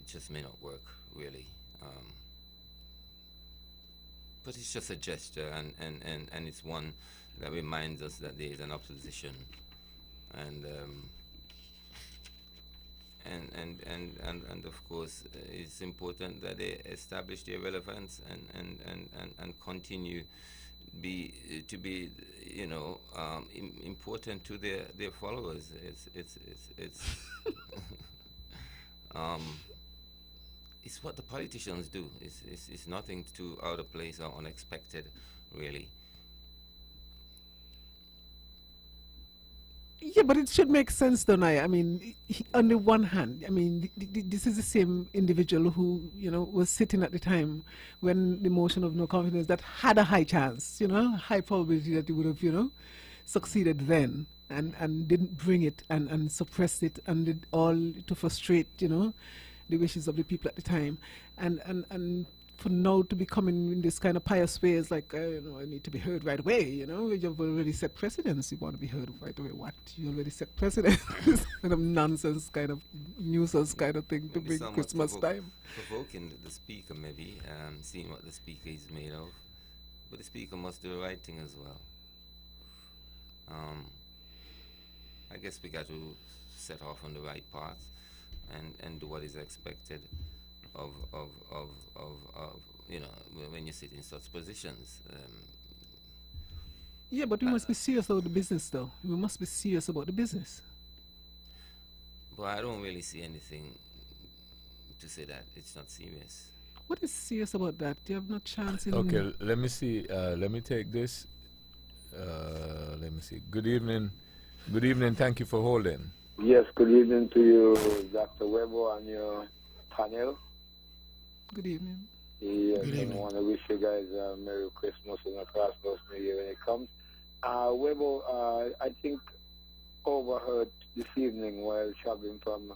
C: just may not work, really. But it's just a gesture, and it's one that reminds us that there is an opposition, and of course it's important that they establish their relevance and continue to be important to their followers. It's what the politicians do. It's nothing too out of place or unexpected, really.
B: Yeah, but it should make sense, don't I? I mean, on the one hand, I mean, this is the same individual who, was sitting at the time when the motion of no confidence that had a high chance, high probability that he would have, succeeded then, and didn't bring it and suppressed it and did all to frustrate, the wishes of the people at the time. And for now to be coming in this kind of pious way is like, I need to be heard right away, You've already set precedents. You want to be heard right away. What? You already set precedents. This kind of nonsense, kind of nuisance kind of thing to bring Christmas time.
C: Provoking the speaker, maybe, seeing what the speaker is made of. But the speaker must do the right thing as well. I guess we got to set off on the right path and do what is expected of when you sit in such positions.
B: Yeah, but we must be serious about the business, though. We must be serious about the business.
C: But I don't really see anything to say that it's not serious.
B: What is serious about that? You have no chance in...
A: Okay, let me see. Let me take this. Let me see. Good evening. Good evening. Thank you for holding.
J: Yes, good evening to you, Dr. Weber, and your panel.
B: Good evening.
J: Yes, I want to wish you guys a Merry Christmas and a prosperous New Year when it comes. Weber, I think overheard this evening while traveling from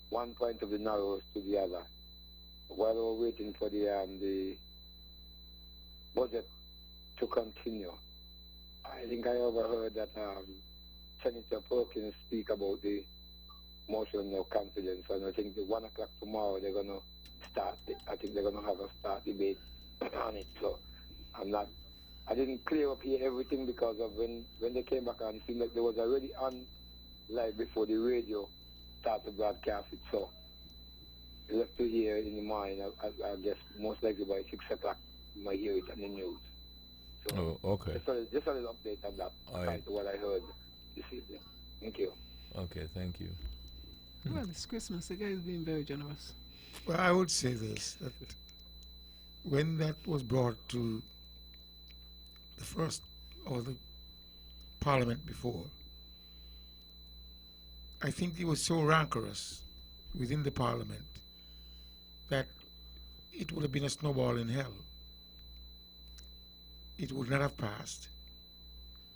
J: one point of the Narrows to the other, while we were waiting for the budget to continue. I think I overheard that Senator Perkins speak about the motion of no confidence, and I think the 1 o'clock tomorrow they're going to start. I think they're going to have a start debate on it. So I didn't clear up here everything because of when they came back on, it seemed like they was already on live before the radio started to broadcast it. So I left to hear in the morning. I guess most likely by 6 o'clock you might hear it on the news. So
A: okay.
J: Just a little update on that, to what I heard this evening. Thank you.
A: Okay, thank you.
B: Well, it's Christmas. The guy is being very generous.
E: Well, I would say this, that when that was brought to the first or the parliament before, I think it was so rancorous within the parliament that it would have been a snowball in hell. It would not have passed.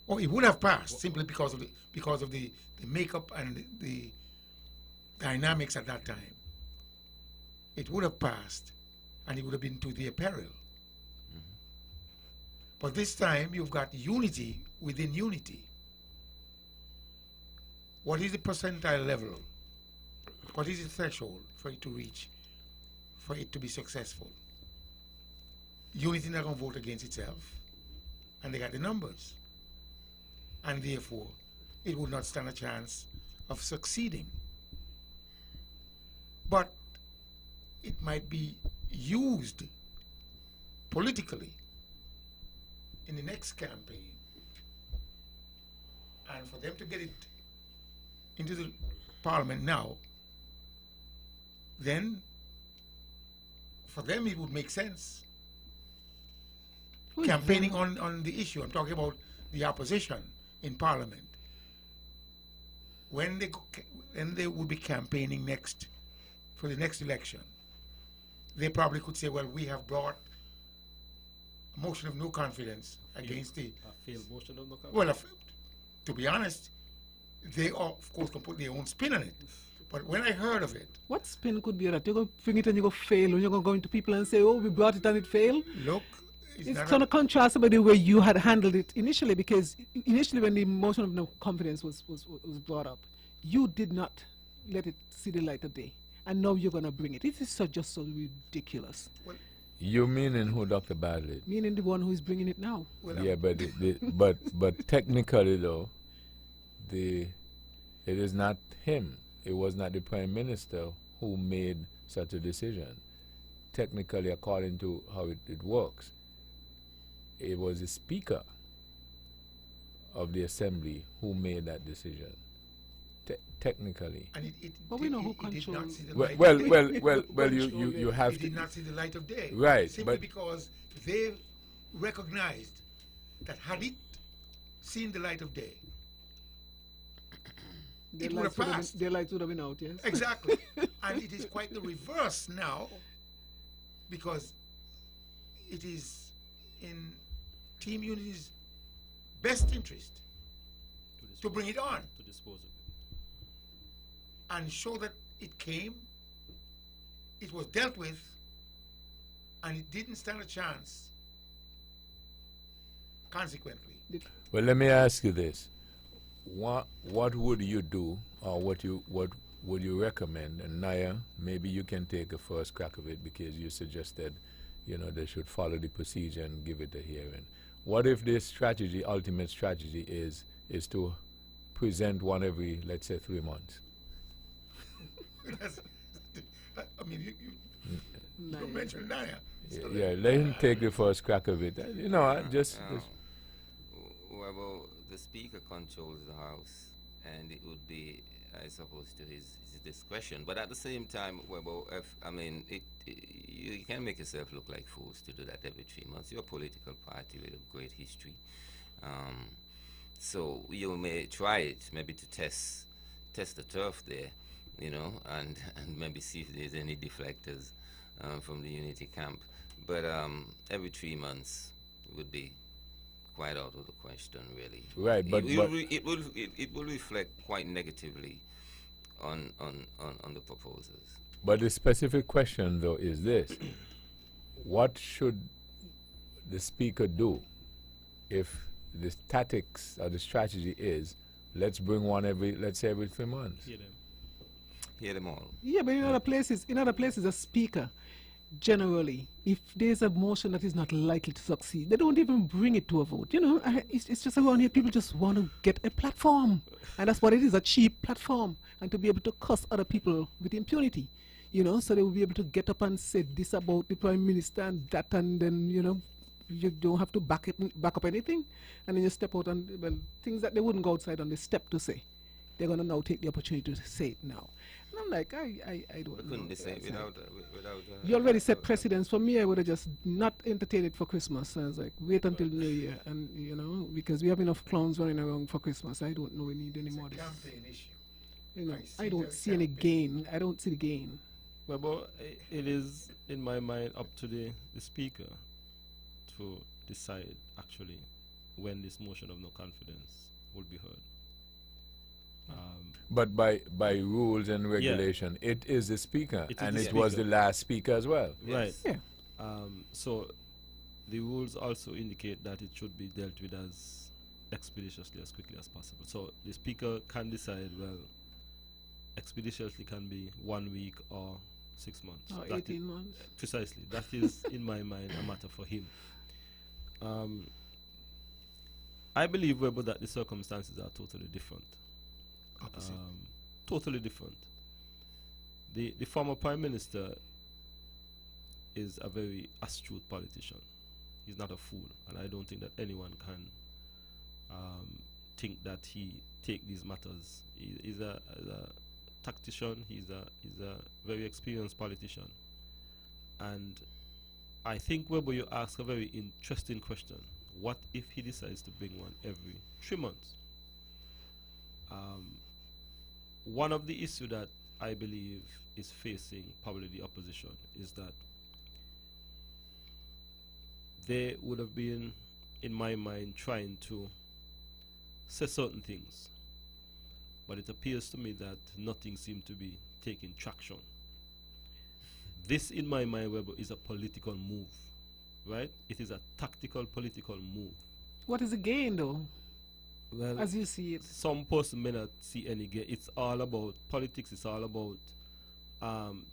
E: Or it would have passed simply because of the makeup and the dynamics at that time. It would have passed, and it would have been to their peril. But this time, you've got unity within unity. What is the percentile level? What is the threshold for it to reach, for it to be successful? Unity not going to vote against itself. and they got the numbers. And therefore, it would not stand a chance of succeeding. But it might be used politically in the next campaign, and for them to get it into the parliament now, then for them it would make sense. Campaigning on the issue. I'm talking about the opposition in parliament. When they would be campaigning next for the next election, they probably could say, well, we have brought a motion of no confidence against the...
D: A failed motion of no confidence?
E: Well, to be honest, they, of course, can put their own spin on it. But when I heard of it...
B: What spin could be that? You're going to bring it and you're going to fail, and you're going to go into people and say, oh, we brought it and it failed?
E: Look,
B: it's kind of contrast with the way you had handled it initially, because initially when the motion of no confidence was brought up, you did not let it see the light of day. And now you're going to bring it. It is just so ridiculous.
E: Well,
A: you meaning who, Dr. Badley?
B: Meaning the one who is bringing it now.
E: Well,
A: yeah, but but technically though, it is not him. It was not the Prime Minister who made such a decision. Technically, according to how it works, it was the Speaker of the Assembly who made that decision. Technically.
E: And
B: but we know who controls.
A: Well, you have
E: it
A: to.
E: Did not see the light of day.
A: Right.
E: Simply because they recognized that had it seen the light of day, it would have passed.
B: Their lights would have been out, yes.
E: Exactly. And it is quite the reverse now, because it is in Team Unity's best interest to bring it on.
D: To dispose of it.
E: And show that it came, it was dealt with, and it didn't stand a chance, consequently.
A: Well, let me ask you this. What would you do, or what would you recommend? And Naya, maybe you can take a first crack of it, because you suggested, they should follow the procedure and give it a hearing. What if this strategy, ultimate strategy, is to present one every, let's say, 3 months?
E: I mean, you mentioned Naya.
A: Yeah, let him take the first crack of it. Just
C: well, the Speaker controls the House, and it would be, I suppose, to his discretion. But at the same time, you can make yourself look like fools to do that every 3 months. You're a political party with a great history. So you may try it, maybe to test the turf there, and maybe see if there's any deflectors from the Unity camp. But every 3 months would be quite out of the question, really.
A: Right, but
C: it will reflect quite negatively on the proposals.
A: But the specific question, though, is this: what should the Speaker do if the tactics or the strategy is, let's bring one every 3 months?
C: Hear them all.
B: Yeah, but in other places, a Speaker, generally, if there's a motion that is not likely to succeed, they don't even bring it to a vote. It's just around here, people just want to get a platform. And that's what it is, a cheap platform. And to be able to cuss other people with impunity. So they will be able to get up and say this about the Prime Minister and that, and then, you don't have to back up anything. And then you step out and, things that they wouldn't go outside on the step to say. They're going to now take the opportunity to say it now. And I'm like, I don't know.
C: Couldn't they say it without
B: you already set precedence. For me, I would have just not entertained it for Christmas. I was like, wait until New Year. And, because we have enough clowns running around for Christmas. I don't know we need any more.
E: Campaign issue.
B: I don't see any gain. I don't see the gain.
D: Well, it is, in my mind, up to the Speaker to decide, actually, when this motion of no confidence will be heard.
A: But by rules and regulation, it is the Speaker, and it was the last Speaker as well.
D: Right.
B: Yeah.
D: So the rules also indicate that it should be dealt with as expeditiously, as quickly as possible. So the Speaker can decide, well, expeditiously can be 1 week or 6 months.
B: Or 18 months.
D: Precisely. That is, in my mind, a matter for him. I believe, Weber, that the circumstances are totally different.
E: Opposite.
D: Totally different. The former Prime Minister is a very astute politician. He's not a fool, and I don't think that anyone can think that he take these matters. He's a tactician. He's a very experienced politician, and I think, Weber, you ask a very interesting question. What if he decides to bring one every 3 months? One of the issues that I believe is facing probably the opposition is that they would have been, in my mind, trying to say certain things, but it appears to me that nothing seemed to be taking traction. This, in my mind, Weber, is a political move, right? It is a tactical political move.
B: What is the gain, though,
D: Well,
B: as you see it?
D: some person may not see any gain. It's all about politics. It's all about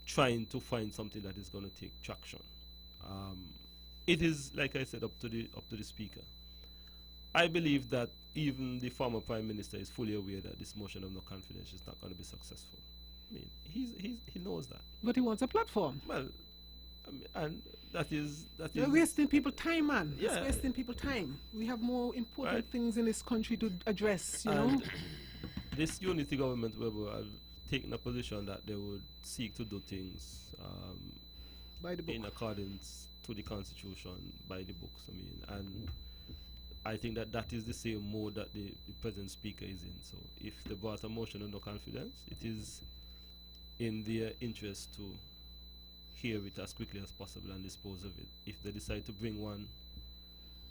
D: trying to find something that is going to take traction. It is, like I said, up to the speaker. I believe that even the former prime minister is fully aware that this motion of no confidence is not going to be successful. I mean, he knows that.
B: But he wants a platform.
D: Well, I mean, and that is
B: You're wasting people time, man.
D: Yeah.
B: It's wasting people time. We have more important
D: Right.
B: things in this country to address, you know?
D: And this unity government, Weber, have taken a position that they would seek to do things
B: By the book.
D: in accordance to the constitution, by the books. I mean, and I think that is the same mode that the present speaker is in. So if they brought a motion of no confidence, it is in their interest to hear it as quickly as possible and dispose of it. If they decide to bring one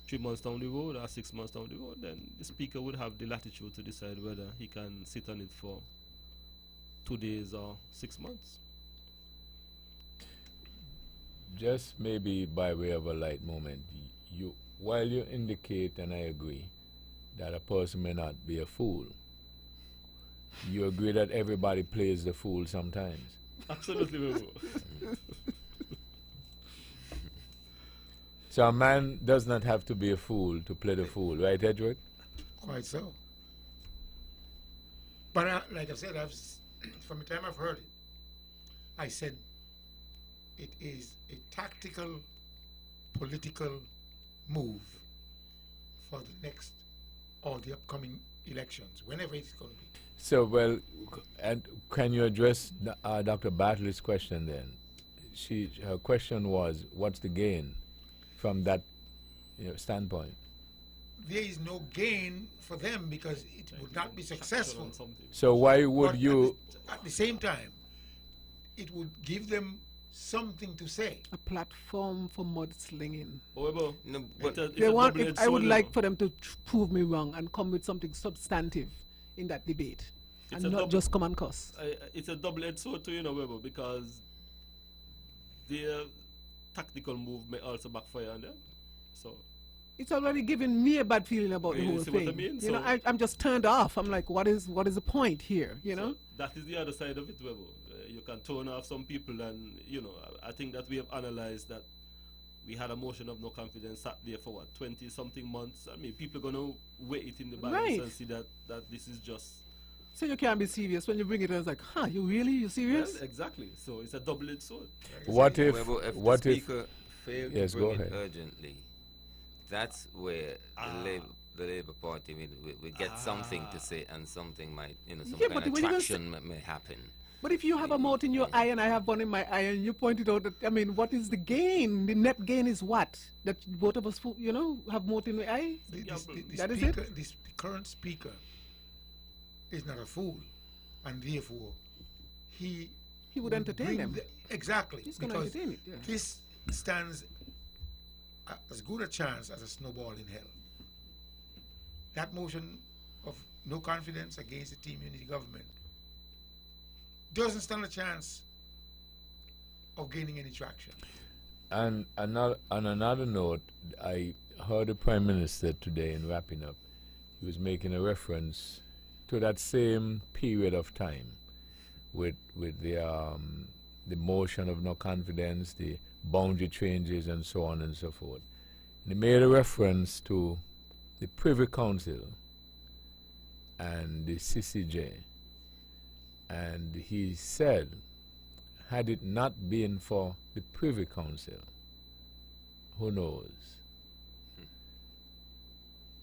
D: 3 months down the road or 6 months down the road, then the speaker would have the latitude to decide whether he can sit on it for 2 days or 6 months.
A: Just maybe by way of a light moment, while you indicate, and I agree, that a person may not be a fool, you agree that everybody plays the fool sometimes.
D: Absolutely, Weber.
A: So a man does not have to be a fool to play the fool, right, Edward?
E: Quite so. But like I said, from the time I've heard it, I said it is a tactical, political move for the next or the upcoming elections, whenever it's going to be.
A: So, well, and can you address Dr. Bartley's question then? Her question was, what's the gain from that standpoint?
E: There is no gain for them because it would not be successful.
A: So why would
E: But
A: you...
E: At the same time, it would give them something to say.
B: A platform for mudslinging.
D: However,
C: No, but
B: They want, I would like for them to prove me wrong and come with something substantive in that debate,
D: It's
B: and
D: a
B: not
D: double-
B: just come and cuss.
D: it's a double-edged sword too, Weber, because their tactical move may also backfire on them. So
B: It's already giving me a bad feeling about the
D: You
B: whole
D: see what I
B: thing.
D: mean?
B: You know,
D: So-
B: I'm just turned off. I'm like, what is the point here? You know?
D: So that is the other side of it, Weber. You can turn off some people, and I think that we have analyzed that we had a motion of no confidence sat there for what 20-something months. I mean, people are gonna weigh it in the balance
B: Right.
D: and see that this is just
B: So you can't be serious when you bring it. I was like, huh? You serious?
D: well, exactly. So it's a double-edged sword.
A: What if...
C: Well, if
A: what
C: the
A: if...
C: speaker failed
A: Yes,
C: to
A: go
C: bring it
A: ahead.
C: urgently, that's where the Labour Party will get something to say, and something might, some
B: Yeah,
C: kind
B: but
C: of
B: when you gonna
C: traction may happen.
B: But if you have a mote in your eye and I have one in my eye, and you pointed out that, I mean, what is the gain? The net gain is what? That both of us, have mote in the eye? That is it?
E: The current speaker is not a fool, and therefore he
B: would entertain
E: bring
B: them.
E: Exactly.
B: He's gonna
E: because
B: entertain it, yeah.
E: This stands as good a chance as a snowball in hell. That motion of no confidence against the team unity government doesn't stand a chance of gaining any traction.
A: And on another note, I heard the Prime Minister today in wrapping up, he was making a reference to that same period of time with the motion of no confidence, the boundary changes and so on and so forth. And he made a reference to the Privy Council and the CCJ, and he said, had it not been for the Privy Council, who knows?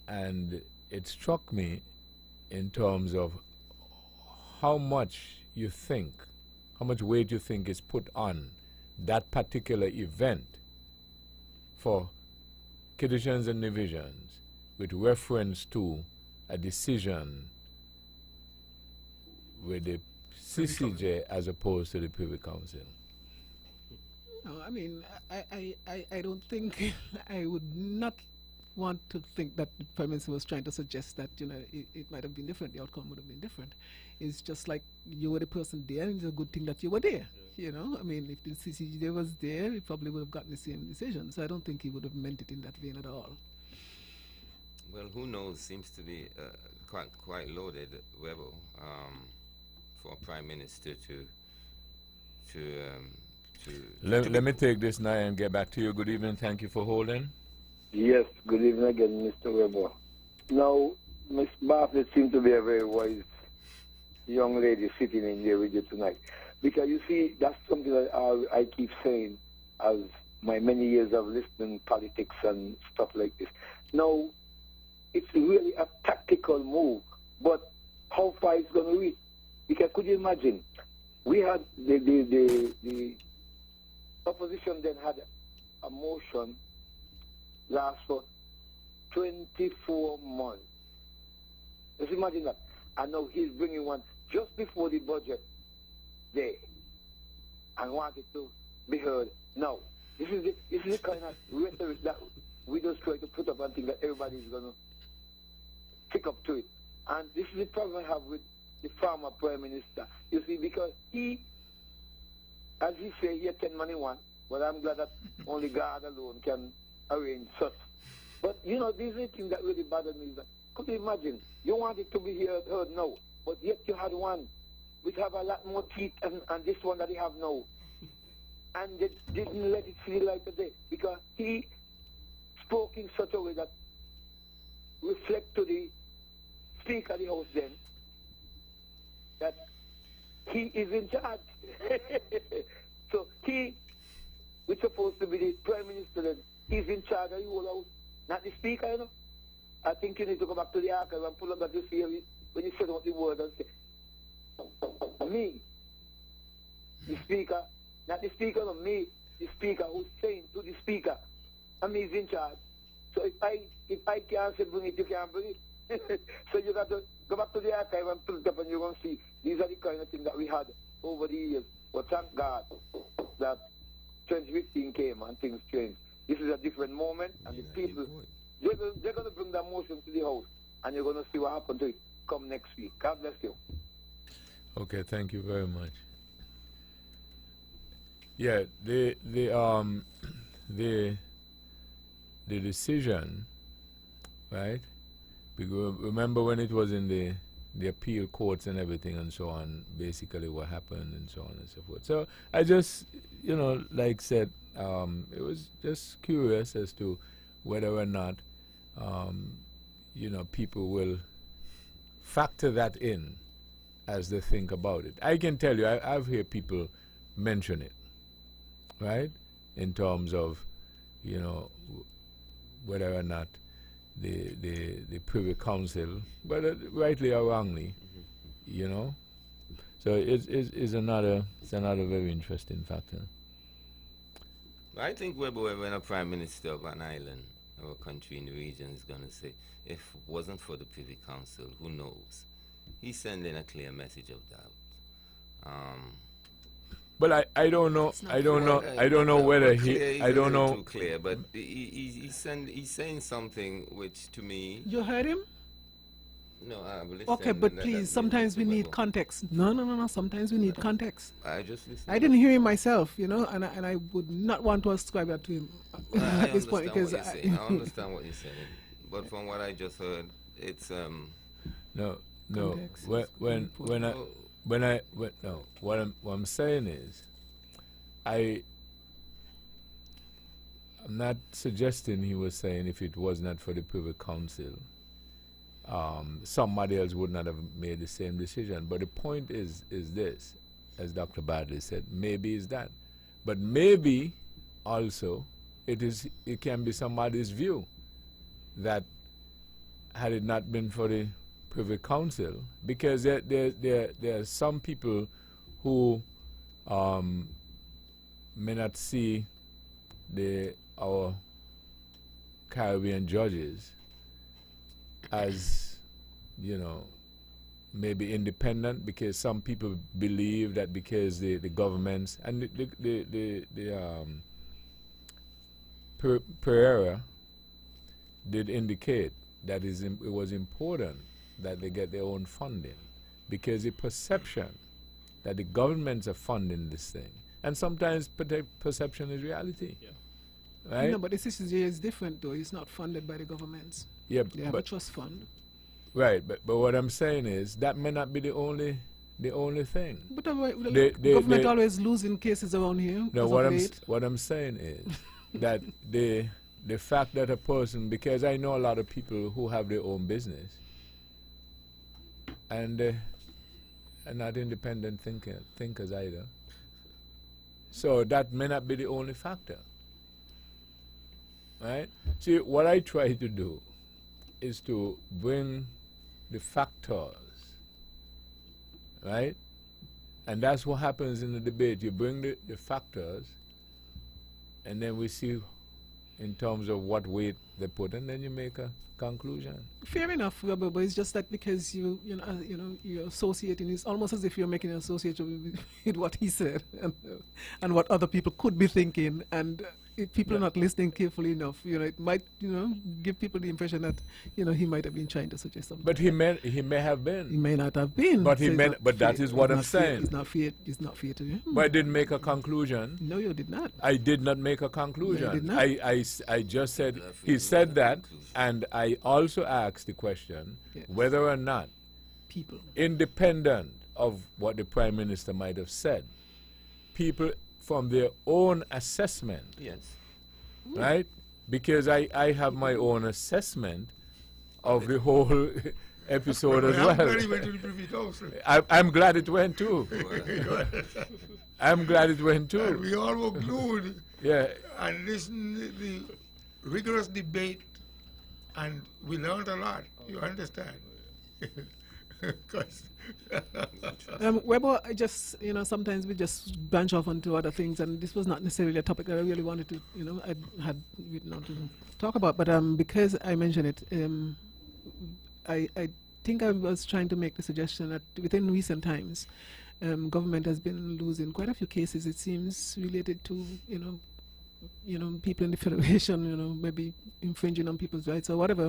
A: And it struck me in terms of how much you think, how much weight you think is put on that particular event for Kiddishans and divisions with reference to a decision with the CCJ as opposed to the Privy Council.
B: No, I mean, I don't think I would not want to think that the Prime Minister was trying to suggest that, you know, it might have been different, the outcome would have been different. It's just like you were the person there, and it's a good thing that you were there. You know, I mean, if the CCJ was there, he probably would have gotten the same decision. So I don't think he would have meant it in that vein at all.
C: Well, who knows? Seems to be quite loaded, Webber, for a Prime Minister to
A: Let me take this now and get back to you. Good evening. Thank you for holding.
J: Yes, good evening again, Mr. Weber. Now, Miss Bartlett seems to be a very wise young lady sitting in there with you tonight. Because you see, that's something that I keep saying as my many years of listening politics and stuff like this. Now, it's really a tactical move, but how far it's going to reach? Because could you imagine, we had the opposition then had a motion last for 24 months. Just imagine that. And now he's bringing one just before the budget day and wanted to be heard now. This is the kind of rhetoric that we just try to put up and think that everybody is going to pick up to it. And this is the problem I have with the former Prime Minister. You see, because he, as he say, he attend money one, but I'm glad that only God alone can arrange such. But, you know, this is the thing that really bothered me. Is that, could you imagine, you wanted to be heard now, but yet you had one which have a lot more teeth and this one that he have now. And they didn't let it see the light of day because he spoke in such a way that reflect to the Speaker of the House then that he is in charge. So he, which supposed to be the Prime Minister then, he's in charge of the whole House, not the Speaker, you know. I think you need to go back to the archive and pull up that you see when you said out the word and say, me, the Speaker, not the Speaker, no, me, the Speaker, who's saying to the Speaker, and me is in charge. So if I can't say bring it, you can't bring it. So you got to go back to the archive and pull it up and you're going to see these are the kind of things that we had over the years. But thank God that 2015 came and things changed. This is a different moment and the people, they're going to bring that motion to the House and you're going to see what happens to it come next week. God bless you.
A: Okay, thank you very much. Yeah, the decision, right? Because remember when it was in the appeal courts and everything and so on, basically what happened and so on and so forth. So I just, you know, like said, it was just curious as to whether or not, you know, people will factor that in as they think about it. I can tell you, I've heard people mention it, right? In terms of, you know, whether or not the Privy Council, whether rightly or wrongly, you know. So it's another very interesting factor.
C: I think when a Prime Minister of an island or a country in the region is going to say, if it wasn't for the Privy Council, who knows? He's sending a clear message of doubt.
A: But I don't know. I don't know whether he. I don't know.
C: Too clear, but he's saying something which to me.
B: You heard him?
C: No,
B: okay, but please, sometimes we need context. No. Sometimes we need context.
C: I just listened.
B: I didn't hear him myself, you know, and I would not want to ascribe that to him at this point because
C: I understand what you're saying, but from what I just heard, it's
A: no. What I'm saying is, I'm not suggesting he was saying if it was not for the Privy Council, somebody else would not have made the same decision. But the point is this, as Dr. Badley said, maybe it's that. But maybe also it can be somebody's view that had it not been for the Privy Council, because there are some people who may not see our Caribbean judges as, maybe independent, because some people believe that because the governments and Pereira did indicate that it was important that they get their own funding, because the perception that the governments are funding this thing, and sometimes perception is reality.
H: Yeah.
A: Right?
B: No, but the CCJ is different, though. It's not funded by the governments.
A: Yeah,
B: They have a trust fund.
A: right. But what I'm saying is that may not be the only thing.
B: But the government always losing cases around here.
A: No,
B: as
A: what
B: of
A: I'm
B: late.
A: what I'm saying is that the fact that a person, because I know a lot of people who have their own business and are not independent thinkers either. So that may not be the only factor. Right? See, what I try to do is to bring the factors, right? And that's what happens in the debate. You bring the factors, and then we see in terms of what weight they put, and then you make a conclusion.
B: Fair enough, Robert, but it's just that because you're associating, it's almost as if you're making an association with what he said and what other people could be thinking, and if people are not listening carefully enough, it might, give people the impression that, he might have been trying to suggest something.
A: But he may have been.
B: He may not have been.
A: But
B: so
A: that is what I'm saying.
B: It's not fair. It's not fair to him.
A: But I didn't make a conclusion.
B: No, you did not.
A: I did not make a conclusion.
B: No, you did not.
A: I just said, he said that, and I also asked the question whether or not
B: people,
A: independent of what the Prime Minister might have said, people from their own assessment.
C: Yes.
A: Right? Because I have my own assessment of the whole episode as well.
E: I'm glad he went to the Privy Council.
A: I'm glad it went too. I'm glad it went too.
E: And we all were glued and listened to the rigorous debate, and we learned a lot. You understand? 'Cause
B: Weber, I just, sometimes we just branch off onto other things, and this was not necessarily a topic that I really wanted to, I had written on to talk about, but because I mentioned it, I think I was trying to make the suggestion that within recent times, government has been losing quite a few cases, it seems, related to, people in the federation, maybe infringing on people's rights or whatever.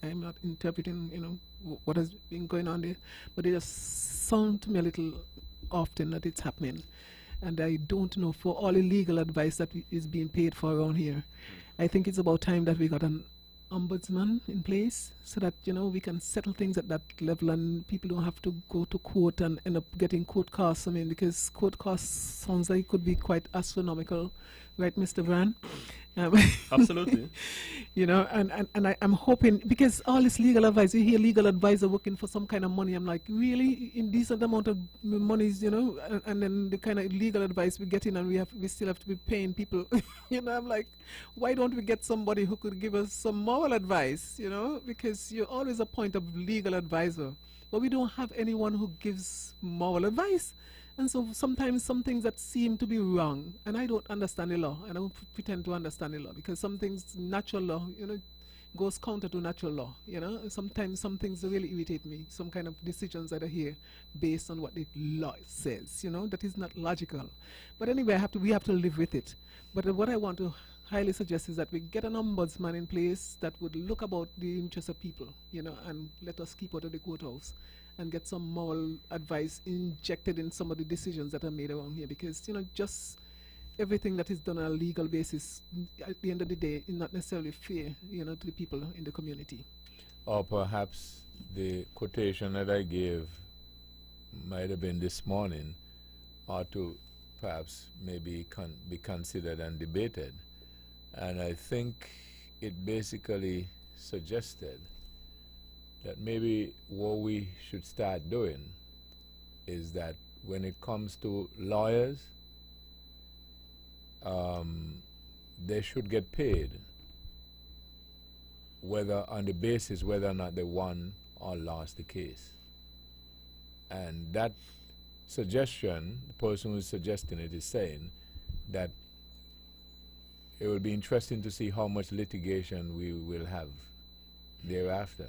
B: I'm not interpreting, what has been going on there, but it just sounds to me a little often that it's happening, and I don't know, for all the legal advice that is being paid for around here, I think it's about time that we got an ombudsman in place so that we can settle things at that level, and people don't have to go to court and end up getting court costs. I mean, because court costs sounds like it could be quite astronomical, right, Mr. Brand?
D: Absolutely.
B: And I'm hoping, because all this legal advice, you hear legal advisor working for some kind of money. I'm like, really, in decent amount of monies, and then the kind of legal advice we get in, and we still have to be paying people. I'm like, why don't we get somebody who could give us some moral advice? Because you're always a point of legal advisor, but we don't have anyone who gives moral advice. And so sometimes some things that seem to be wrong, and I don't understand the law, and I don't pretend to understand the law, because some things, natural law, goes counter to natural law, Sometimes some things really irritate me, some kind of decisions that are here based on what the law says, that is not logical. But anyway, we have to live with it. But what I want to highly suggest is that we get an ombudsman in place that would look about the interests of people, and let us keep out of the courthouse, and get some moral advice injected in some of the decisions that are made around here, because just everything that is done on a legal basis at the end of the day is not necessarily fair to the people in the community.
A: Or perhaps the quotation that I gave might have been this morning, or to perhaps maybe be considered and debated, And I think it basically suggested that maybe what we should start doing is that when it comes to lawyers, they should get paid, whether on the basis whether or not they won or lost the case. And that suggestion, the person who's suggesting it is saying that it will be interesting to see how much litigation we will have thereafter.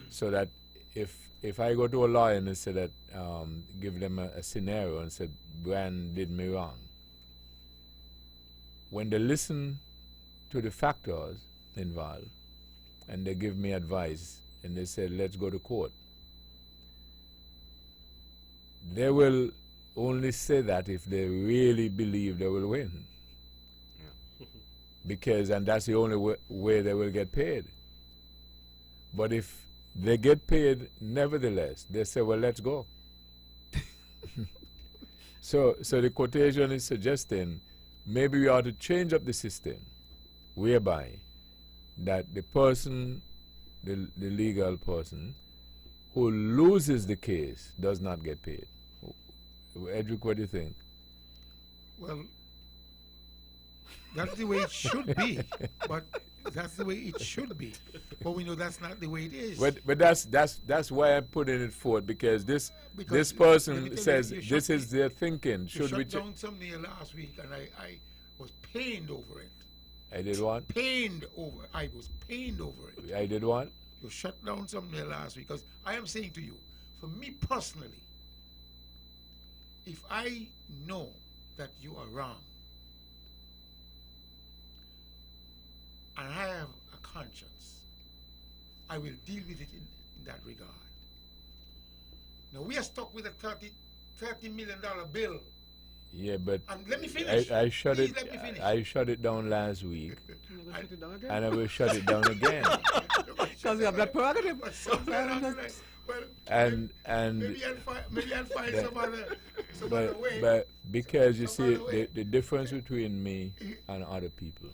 A: So that if I go to a lawyer and say that, give them a scenario and say, Brian did me wrong, when they listen to the factors involved and they give me advice and they say, let's go to court, they will only say that if they really believe they will win. Because, and that's the only way they will get paid. But if they get paid nevertheless, they say, well, let's go. So the quotation is suggesting maybe we ought to change up the system whereby that the person, the legal person, who loses the case does not get paid. Edric, what do you think?
E: Well, that's the way it should be, but that's the way it should be. But we know that's not the way it is.
A: But that's why I'm putting it forth, because this person says this is their thinking. Should we
E: shut down something last week, and I was pained over it.
A: I did what?
E: Pained over. I was pained over it.
A: I did what?
E: You shut down something last week, because I am saying to you, for me personally, if I know that you are wrong, and I have a conscience, I will deal with it in that regard. Now, we are stuck with a $30 million bill.
A: Yeah, but
E: and let me finish.
A: I shut
E: Please
A: it.
E: let me finish.
A: I shut it down last week,
B: Shut it down again?
A: and I will shut it down again.
B: Because we have that prerogative.
A: And
E: maybe I'll find some other way.
A: but because you see the difference between me and other people,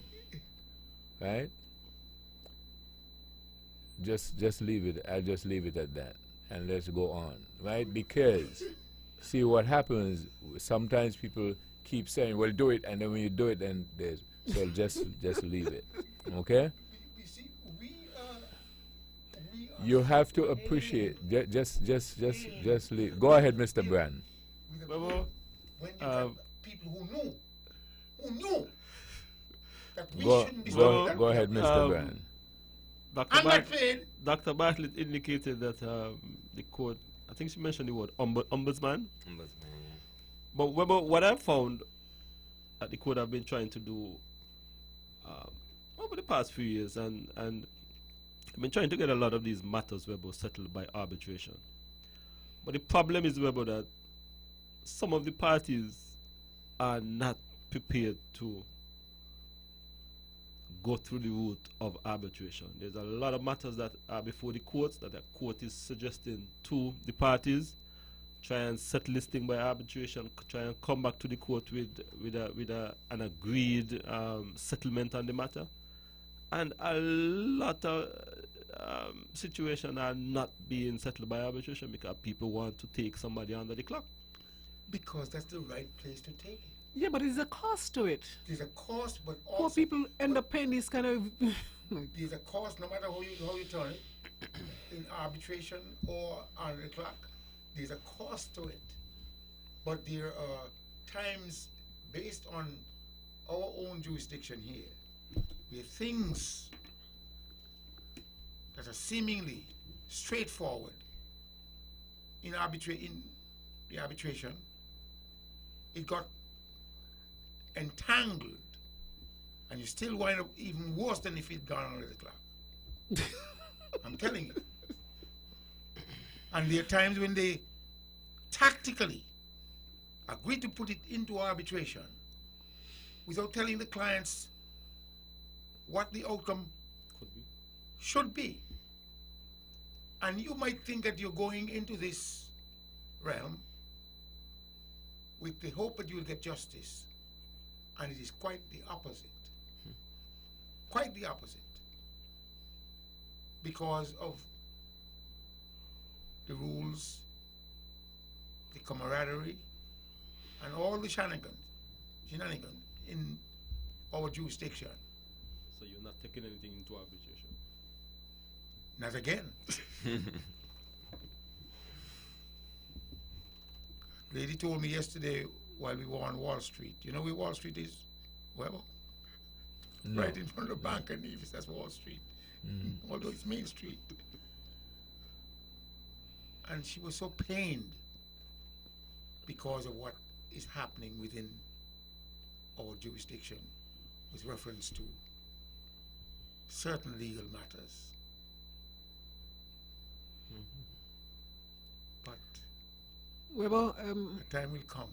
A: right? Just leave it. I'll just leave it at that, and let's go on, right? Because see what happens. Sometimes people keep saying, "Well, do it," and then when you do it, then there's so just leave it, okay? You have to appreciate. Just leave. Go ahead, Mr. Brand.
E: When you got people who knew that we shouldn't be
A: go ahead, Mr. Brand.
D: Dr. Bartlett indicated that the court, I think she mentioned the word ombudsman.
C: Ombudsman, yeah.
D: But what I found that the court have been trying to do over the past few years, and I've been trying to get a lot of these matters settled by arbitration. But the problem is that some of the parties are not prepared to go through the route of arbitration. There's a lot of matters that are before the courts that the court is suggesting to the parties, try and settle this thing by arbitration, try and come back to the court with an agreed settlement on the matter. And a lot of situations are not being settled by arbitration because people want to take somebody under the clock.
E: Because that's the right place to take it.
B: Yeah, but there's a cost to it.
E: There's a cost, but also
B: poor people end up paying this kind of.
E: There's a cost, no matter how you turn it, in arbitration or on the clock. There's a cost to it, but there are times based on our own jurisdiction here, where things that are seemingly straightforward in the arbitration, it got entangled, and you still wind up even worse than if it gone under the clock. I'm telling you. And there are times when they tactically agree to put it into arbitration without telling the clients what the outcome should be. And you might think that you're going into this realm with the hope that you'll get justice. And it is quite the opposite. quite the opposite. Because of the rules, the camaraderie, and all the shenanigans in our jurisdiction.
D: So you're not taking anything into arbitration?
E: Not again. Lady told me yesterday while we were on Wall Street. You know where Wall Street is? Well,
A: No.
E: right in front of the Bank of Nevis, that's Wall Street. Although it's Main Street. And she was so pained because of what is happening within our jurisdiction with reference to certain legal matters. But
B: Well,
E: a time will come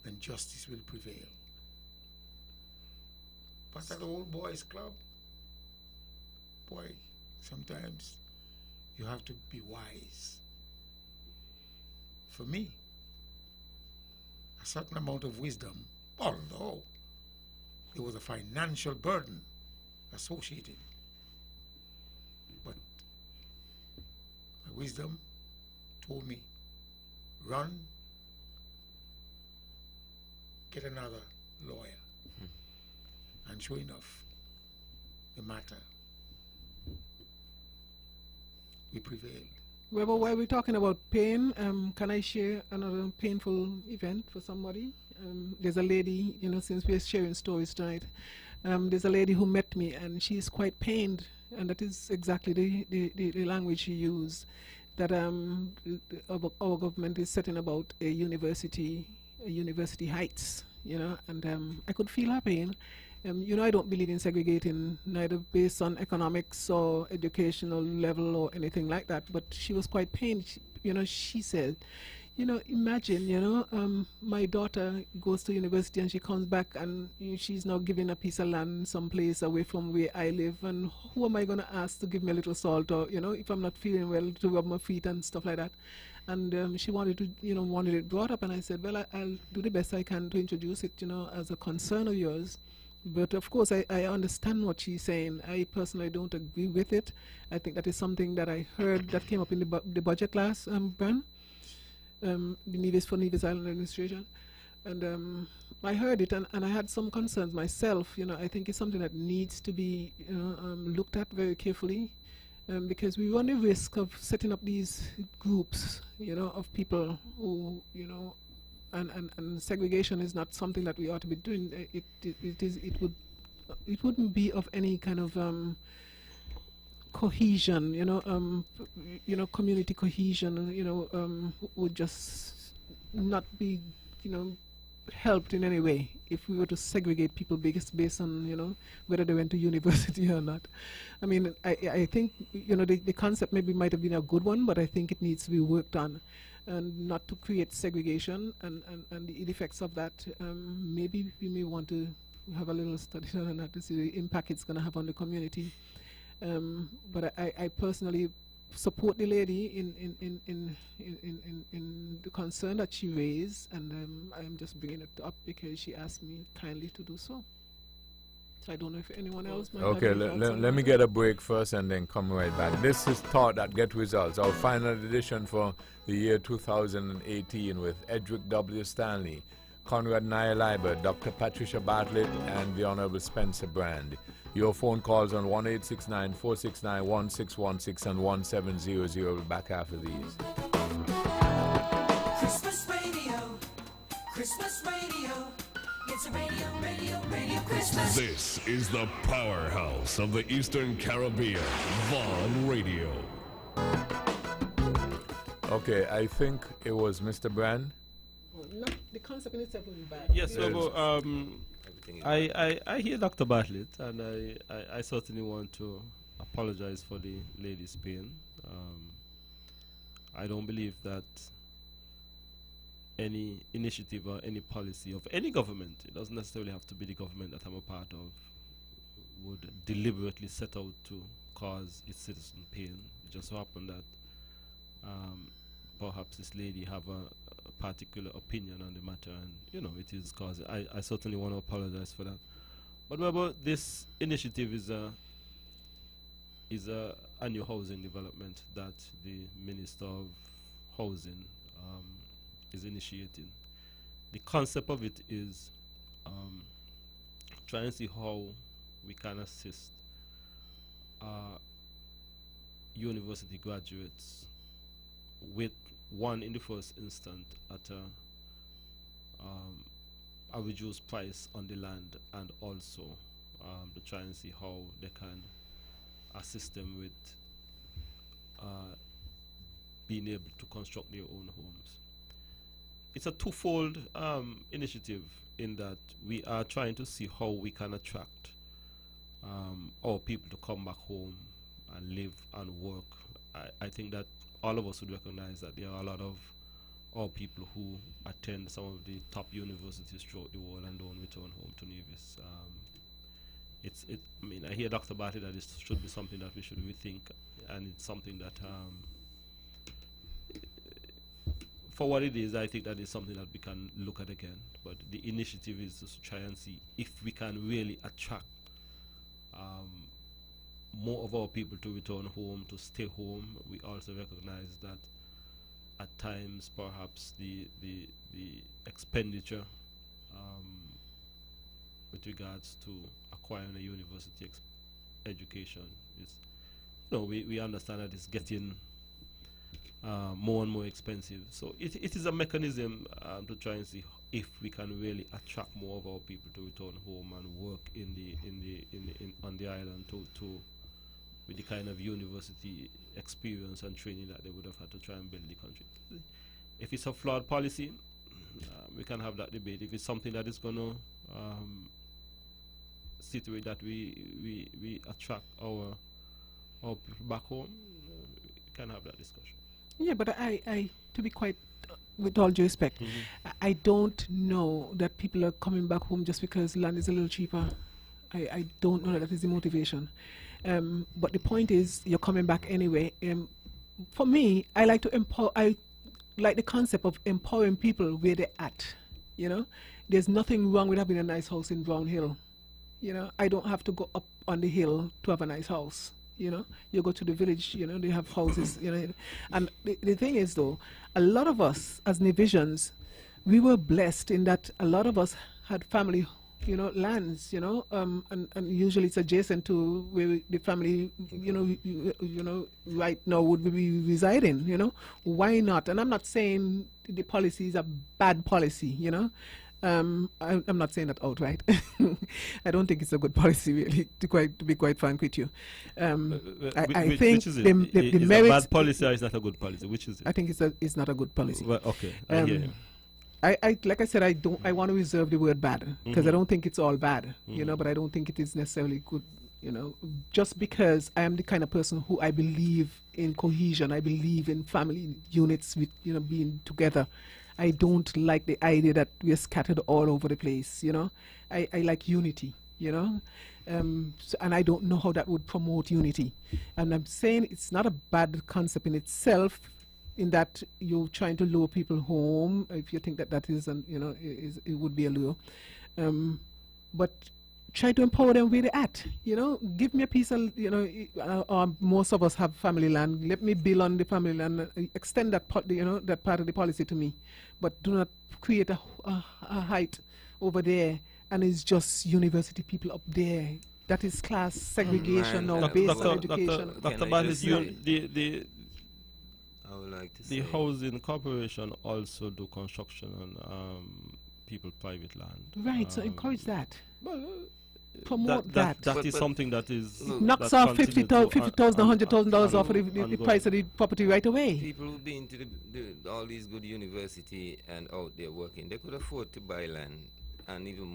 E: when justice will prevail. But at the old boys club, boy, sometimes you have to be wise. For me, a certain amount of wisdom, although there was a financial burden associated, but my wisdom told me, run, get another lawyer. And sure enough, the matter, we prevailed.
B: well, while we're talking about pain, can I share another painful event for somebody? There's a lady, you know, since we're sharing stories tonight, there's a lady who met me and she's quite pained, and that is exactly the language she used, that our government is setting about a university heights, you know, and I could feel her pain. You know, I don't believe in segregating, neither based on economics or educational level or anything like that, but she was quite pained. You know, she said, you know, imagine, you know, my daughter goes to university and she comes back and she's now given a piece of land someplace away from where I live, and who am I going to ask to give me a little salt, or, you know, if I'm not feeling well, to rub my feet and stuff like that. And she wanted to, you know, wanted it brought up, and I said, well, I'll do the best I can to introduce it, you know, as a concern of yours. But of course, I understand what she's saying. I personally don't agree with it. I think that is something that I heard that came up in the budget last, Bern, the Nevis for Nevis Island Administration. And I heard it, and I had some concerns myself. You know, I think it's something that needs to be, you know, looked at very carefully, because we run the risk of setting up these groups, you know, of people who, you know, and segregation is not something that we ought to be doing. It wouldn't be of any kind of cohesion, you know, community cohesion, you know, would just not be, you know, helped in any way if we were to segregate people based on, you know, whether they went to university or not. I mean, I think, you know, the concept maybe might have been a good one, but I think it needs to be worked on, and not to create segregation and the effects of that. Maybe we may want to have a little study on that to see the impact it's going to have on the community. But I personally support the lady in the concern that she raised, and I'm just bringing it up because she asked me kindly to do so. So I don't know if anyone else might
A: Okay,
B: have any thoughts on
A: let me
B: that.
A: get a break first and then come right back. This is Thought That Get Results, our final edition for the year 2018 with Edric W. Stanley, Conrad Nyaliber, Dr. Patricia Bartlett, and the Honorable Spencer Brand. Your phone calls on 1-869-469-1616 and 1700. We'll be back after these.
G: Christmas radio, Christmas radio. It's a radio Christmas.
F: This is the powerhouse of the Eastern Caribbean, Vaughn Radio.
A: Okay, I think it was Mr. Brand.
B: No, the concept in itself will be bad.
D: Yes, I hear Dr. Bartlett, and I certainly want to apologize for the lady's pain. I don't believe that any initiative or any policy of any government, it doesn't necessarily have to be the government that I'm a part of, would deliberately set out to cause its citizen pain. It just so happened that perhaps this lady have a particular opinion on the matter, and you know, it is causing. I certainly want to apologize for that. But Weber, this initiative is a new housing development that the Minister of Housing is initiating. The concept of it is trying to see how we can assist university graduates with one, in the first instance, at a reduced price on the land, and also to try and see how they can assist them with being able to construct their own homes. It's a twofold initiative in that we are trying to see how we can attract our people to come back home and live and work. I think that all of us would recognize that there are a lot of our people who attend some of the top universities throughout the world and don't return home to Nevis. I mean, I hear Dr. Barty that it should be something that we should rethink, and it's something that, for what it is, I think that is something that we can look at again. But the initiative is to try and see if we can really attract more of our people to return home, to stay home. We also recognize that at times perhaps the expenditure with regards to acquiring a university education is, we understand that it's getting more and more expensive. So it is a mechanism to try and see if we can really attract more of our people to return home and work on the island to with the kind of university experience and training that they would have had to try and build the country. If it's a flawed policy, we can have that debate. If it's something that is going to situate that we attract our people back home, we can have that discussion.
B: Yeah, but I to be quite, with all due respect, I don't know that people are coming back home just because land is a little cheaper. I don't know that is the motivation. But the point is, you're coming back anyway. For me, I like to empower. I like the concept of empowering people where they're at. There's nothing wrong with having a nice house in Brown Hill. I don't have to go up on the hill to have a nice house. You go to the village. They have houses. And the thing is, though, a lot of us as Nevisians, we were blessed in that a lot of us had family lands, and usually it's adjacent to where the family, right now would be residing, Why not? And I'm not saying the policy is a bad policy, I'm not saying that outright. I don't think it's a good policy, really, to be quite frank with you. I think
D: which is
B: the
D: is
B: merits...
D: a bad policy or is not a good policy? Which is it?
B: I think it's not a good policy.
D: Well, okay, I hear you.
B: I like I said, I want to reserve the word bad because I don't think it's all bad, but I don't think it is necessarily good, just because I am the kind of person who I believe in cohesion. I believe in family units with, being together. I don't like the idea that we're scattered all over the place, I like unity, and I don't know how that would promote unity. And I'm saying it's not a bad concept in itself, in that you're trying to lure people home, if you think that is, it would be a lure. But try to empower them where they're at. Give me a piece of, most of us have family land. Let me build on the family land. Extend that part, that part of the policy to me. But do not create a height over there, and it's just university people up there. That is class segregation or based on education.
D: Dr. Barnes,
C: I would like to
D: the
C: say
D: Housing Corporation also do construction on people private land.
B: Right, so encourage that.
D: Well,
B: promote that.
D: That is something that is...
B: Knocks off $50,000, $100,000 off of the price of the property right away.
C: People who've been to all these good university and out there working, they could afford to buy land, and even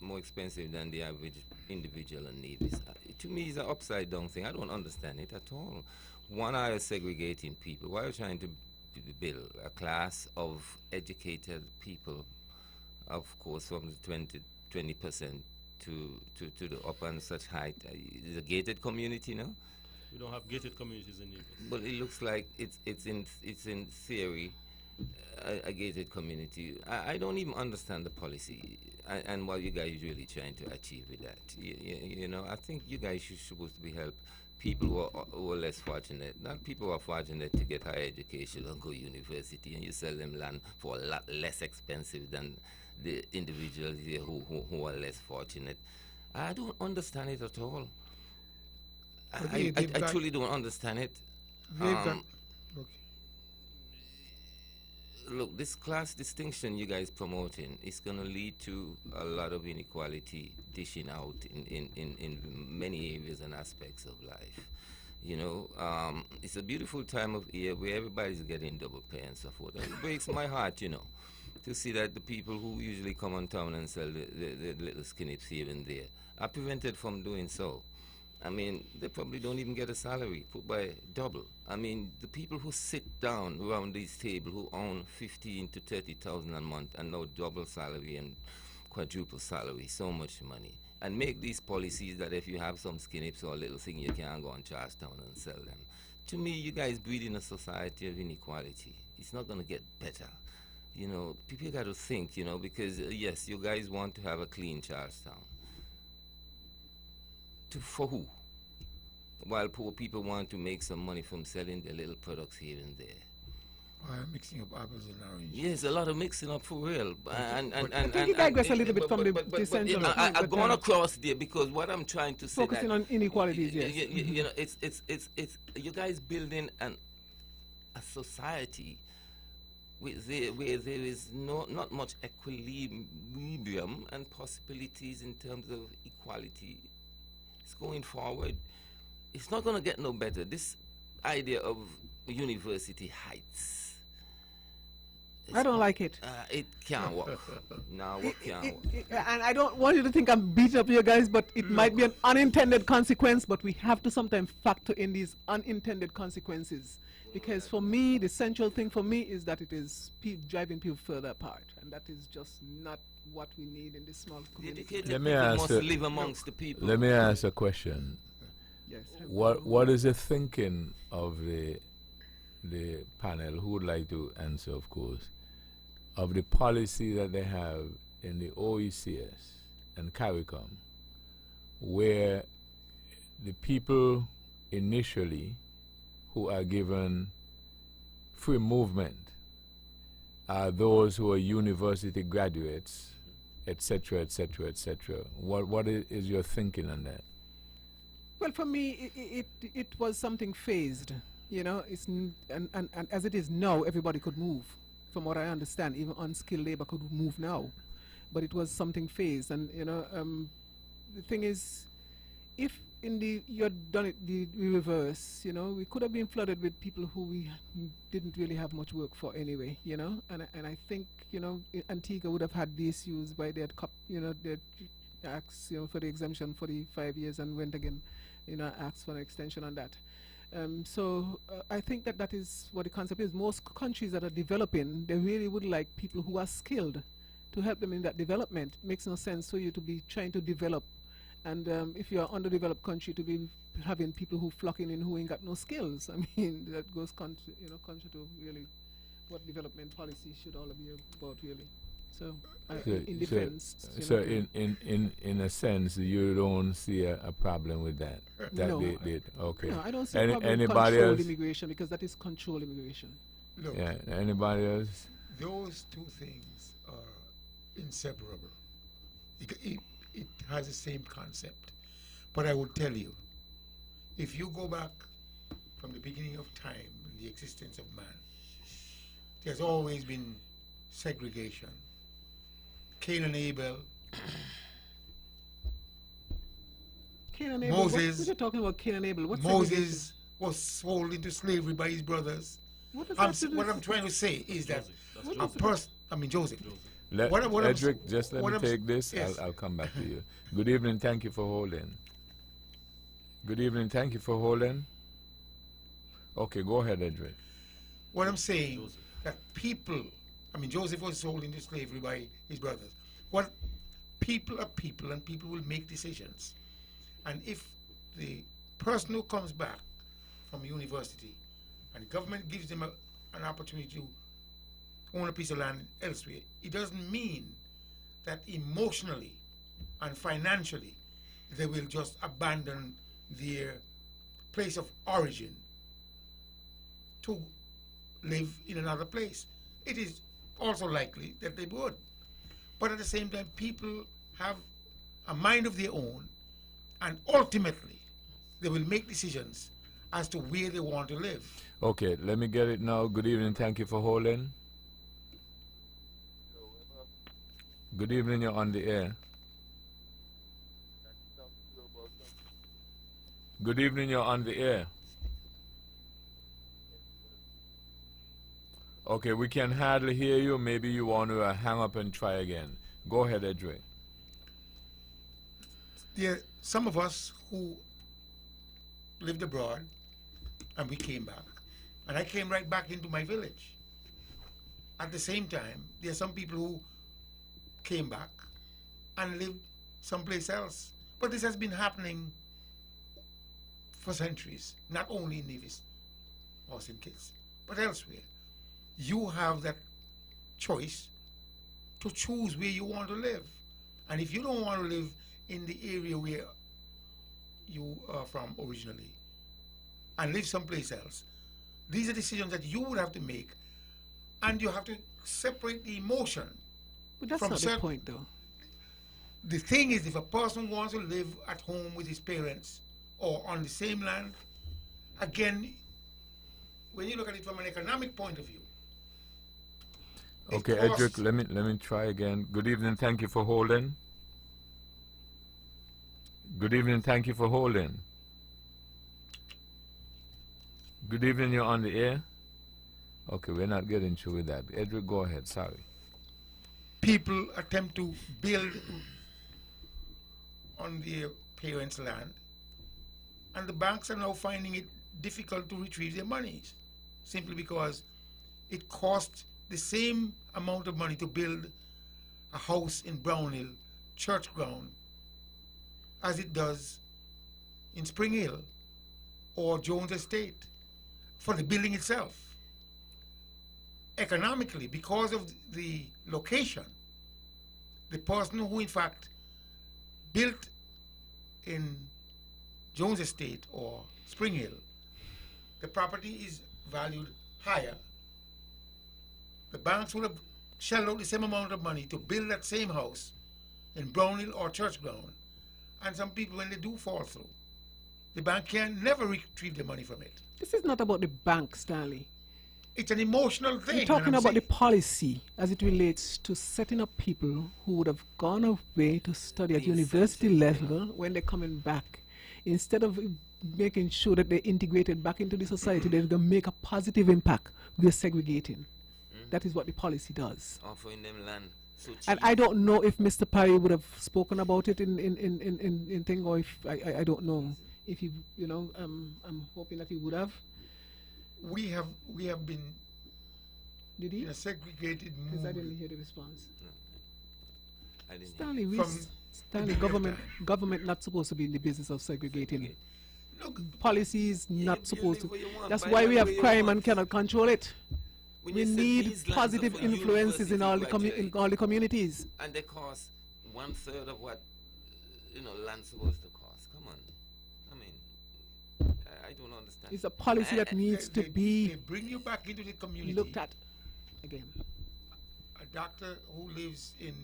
C: more expensive than the average individual in Nevis. To me, it's an upside down thing. I don't understand it at all. One, are segregating people. Why are you trying to build a class of educated people, of course, from the 20% to the up and such height? It's a gated community, no?
D: We don't have gated communities in Nevis.
C: But it looks like it's in theory a gated community. I don't even understand the policy and what you guys really trying to achieve with that. You know, I think you guys should supposed to be help people who are less fortunate, not people who are fortunate to get higher education and go university, and you sell them land for a lot less expensive than the individuals here who are less fortunate. I don't understand it at all. I truly don't understand it. Look, this class distinction you guys promoting is going to lead to a lot of inequality dishing out in many areas and aspects of life. You know, it's a beautiful time of year where everybody's getting double pay and so forth. And it breaks my heart, you know, to see that the people who usually come on town and sell the little skinnips here and there are prevented from doing so. I mean, they probably don't even get a salary, put by double. I mean, the people who sit down around this table who own 15 to 30,000 a month and now double salary and quadruple salary, so much money, and make these policies that if you have some skinnips or a little thing, you can't go on Charlestown and sell them. To me, you guys breed in a society of inequality. It's not going to get better. You know, people got to think, you know, because yes, you guys want to have a clean Charlestown. For who? While poor people want to make some money from selling their little products here and there.
E: Mixing up apples and oranges.
C: Yes, a lot of mixing up for real.
B: I think you digress a little bit from the essential.
C: I've gone across there because what I'm trying to say
B: focusing on inequalities. Yes,
C: you know, it's you guys building a society where there is not much equilibrium and possibilities in terms of equality. It's going forward. It's not going to get no better. This idea of university heights.
B: I don't like it.
C: It can't work. No, it can't work.
B: And I don't want you to think I'm beating up you guys, but it might be an unintended consequence, but we have to sometimes factor in these unintended consequences. Because for me, the central thing for me is that it is driving people further apart. And that is just not what we need in this small community.
A: Let me ask
C: live amongst the people.
A: Let me ask a question.
B: Yes.
A: What is the thinking of the panel, who would like to answer, of course, of the policy that they have in the OECS and CARICOM, where the people initially who are given free movement are those who are university graduates, etc., etc., etc. What is your thinking on that?
B: Well, for me, it was something phased. You know, and as it is now, everybody could move. From what I understand, even unskilled labor could move now. But it was something phased. And, you know, the thing is, if you had done it the reverse, you know, we could have been flooded with people who we didn't really have much work for anyway, you know. And I think, you know, Antigua would have had the issues by they had, you know, they asked, you know, for the exemption for the 5 years and went again, you know, asked for an extension on that. So I think that is what the concept is. Most countries that are developing, they really would like people who are skilled to help them in that development. It makes no sense for you to be trying to develop, and if you're an underdeveloped country, to be having people who flocking in who ain't got no skills. I mean, that goes contrary to really what development policy should all be about, really. So, in defense.
A: So in a sense, you don't see a problem with that.
B: No,
A: they did. Okay.
B: No, I don't see a problem with
A: anybody
B: controlled
A: else?
B: immigration, because that is controlled immigration.
E: Look,
A: Yeah. Anybody else?
E: those two things are inseparable. It has the same concept. But I will tell you, if you go back from the beginning of time, the existence of man, there's always been segregation. Cain and Abel,
B: Cain and Abel.
E: Moses.
B: What are you talking about, Cain and Abel? What's
E: Moses was sold into slavery by his brothers.
B: What does that do
E: What
B: with-
E: I'm trying to say is that a
B: Joseph.
E: person, I mean Joseph.
A: Let,
E: What I'm
A: Edric, just let
E: what
A: me
E: I'm
A: take this.
E: yes.
A: I'll come back to you. Good evening. Thank you for holding. Good evening. Thank you for holding. Okay, go ahead, Edric.
E: What I'm saying, that people, I mean, Joseph was sold into slavery by his brothers. What people are people, and people will make decisions. And if the person who comes back from university and government gives them an opportunity to own a piece of land elsewhere, it doesn't mean that emotionally and financially they will just abandon their place of origin to live in another place. It is also likely that they would. But at the same time, people have a mind of their own, and ultimately they will make decisions as to where they want to live.
A: Okay, let me get it now. Good evening. Thank you for holding. Good evening. You're on the air. Good evening. You're on the air. Okay, we can hardly hear you. Maybe you want to hang up and try again. Go ahead, Edric.
E: There are some of us who lived abroad and we came back. And I came right back into my village. At the same time, there are some people who came back and lived someplace else. But this has been happening for centuries, not only in Nevis or St. Kitts, but elsewhere. You have that choice to choose where you want to live. And if you don't want to live in the area where you are from originally and live someplace else, these are decisions that you would have to make, and you have to separate the emotion.
B: But that's
E: from
B: not the point, though.
E: The thing is, if a person wants to live at home with his parents or on the same land, again, when you look at it from an economic point of view.
A: Okay, Edric, let me try again. Good evening. Thank you for holding. Good evening. Thank you for holding. Good evening. You're on the air. Okay, we're not getting through with that. Edric, go ahead. Sorry.
E: People attempt to build on their parents' land, and the banks are now finding it difficult to retrieve their monies, simply because it costs the same amount of money to build a house in Brownhill, Church Ground, as it does in Spring Hill or Jones Estate for the building itself. Economically, because of the location, the person who in fact built in Jones Estate or Spring Hill, the property is valued higher. The banks would have shelled out the same amount of money to build that same house in Brownhill or Church Ground. And some people, when they do fall through, the bank can never retrieve the money from it.
B: This is not about the bank, Stanley.
E: It's an emotional thing.
B: We're talking about the policy as it relates to setting up people who would have gone away to study at university level when they're coming back. Instead of making sure that they're integrated back into the society, they're going to make a positive impact. We're segregating. That is what the policy does.
C: Offering them land. So
B: And I don't know if Mr. Parry would have spoken about it in thing, or if I don't know if he, you know, I'm hoping that he would have.
E: We have been
B: Did he?
E: in a segregated
B: Because I
E: mood
B: didn't hear the response.
C: I didn't
B: Stanley, we
E: from
B: Stanley,
E: the
B: government not supposed to be in the business of segregating.
E: Look,
B: Policy is not
C: you
B: supposed
C: live
B: to.
C: where you want,
B: That's
C: buy
B: why
C: land
B: we have
C: where you
B: crime
C: want.
B: and cannot control it.
C: When
B: We
C: you said
B: need
C: these lands are
B: positive
C: for
B: influences in all the
C: university
B: in all the communities.
C: and they cost 1/3 of what land's supposed to cost. Come on, I mean, I don't understand.
B: It's a policy that needs to
E: they
B: be
E: bring you back into the community.
B: looked at again.
E: A doctor who lives in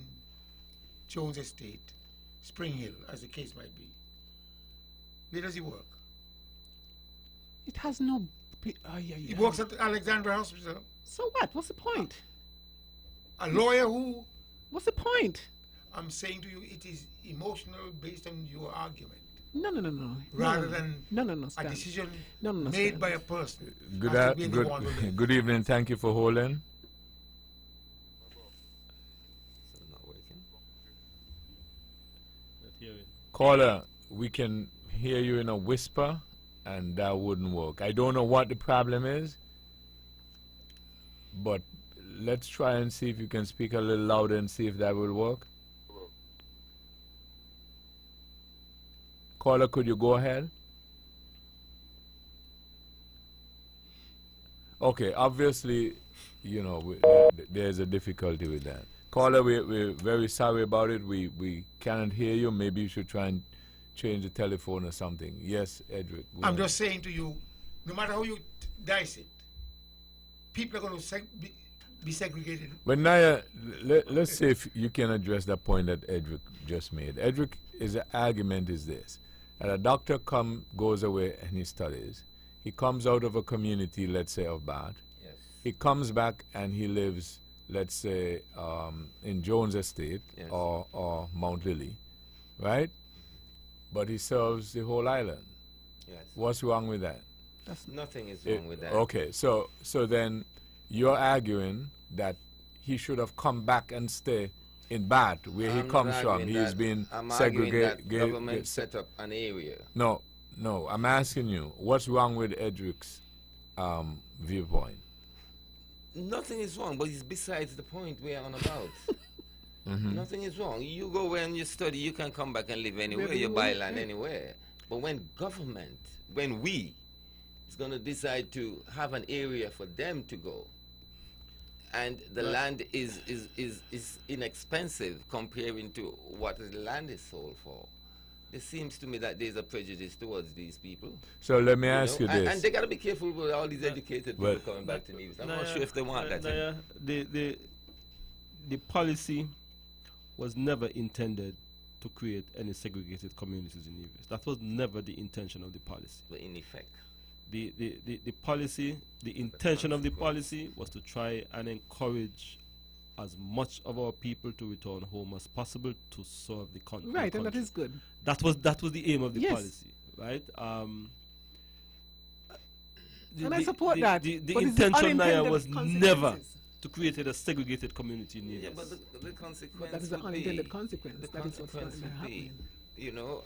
E: Jones Estate, Spring Hill, as the case might be. Where does he work?
B: It has no.
E: He works at the Alexandra Hospital.
B: So what? What's the point?
E: A lawyer who,
B: What's the point?
E: I'm saying to you, it is emotional based on your argument,
B: No.
E: rather than
B: no,
E: a
B: Stanley.
E: decision
B: No,
E: made
B: Stanley.
E: by a person.
A: Good,
E: as to where they want to live.
A: good evening. Thank you for holding.
C: So not working.
D: Not hearing.
A: Caller, we can hear you in a whisper, and that wouldn't work. I don't know what the problem is, but let's try and see if you can speak a little louder and see if that will work. Caller, could you go ahead? Okay, obviously you know, there's a difficulty with that. Caller, we're very sorry about it. We cannot hear you. Maybe you should try and change the telephone or something. Yes, Edric. go
E: I'm
A: ahead.
E: just saying to you, no matter how you dice it, people are going to be segregated.
A: But Naya, let's see if you can address that point that Edric just made. Edric, his argument is this: that a doctor goes away and he studies. He comes out of a community, let's say, of Bath.
C: Yes.
A: He comes back and he lives, let's say, in Jones Estate
C: Yes.
A: or Mount Lily, right? But he serves the whole island.
C: Yes.
A: What's wrong with that?
C: Nothing is wrong with that.
A: Okay, so then you're arguing that he should have come back and stay in Bath, where he
C: I'm not
A: comes from.
C: arguing
A: He's
C: that.
A: been
C: I'm arguing that
A: segregated.
C: government set up an area.
A: No, I'm asking you, what's wrong with Edric's viewpoint?
C: Nothing is wrong, but it's besides the point we're on about. Nothing is wrong. You go and you study, you can come back and live anywhere.
B: Wherever
C: You
B: you
C: buy
B: want,
C: land
B: yeah.
C: anywhere. But when we is going to decide to have an area for them to go, and the land is inexpensive comparing to what the land is sold for, it seems to me that there's a prejudice towards these people.
A: So let me
C: You
A: ask
C: know?
A: you this.
C: And they got to be careful with all these educated people
A: Well-
C: coming back to Nevis. I'm not sure if they want that.
D: The policy was never intended to create any segregated communities in Nevis. That was never the intention of the policy.
C: But in effect,
D: The policy, the intention of the policy was to try and encourage as much of our people to return home as possible to serve the country.
B: Right, and that is good.
D: That was the aim of the
B: Yes.
D: policy, right?
B: And I support that,
D: The
B: but it's
D: intention there
B: unintended
D: was
B: consequences.
D: never to create a segregated community in Nevis.
C: yeah, but the consequence
B: But that is the
C: would
B: unintended
C: be,
B: consequence.
C: The
B: That is what's
C: consequence
B: going to
C: would be,
B: happen.
C: you know,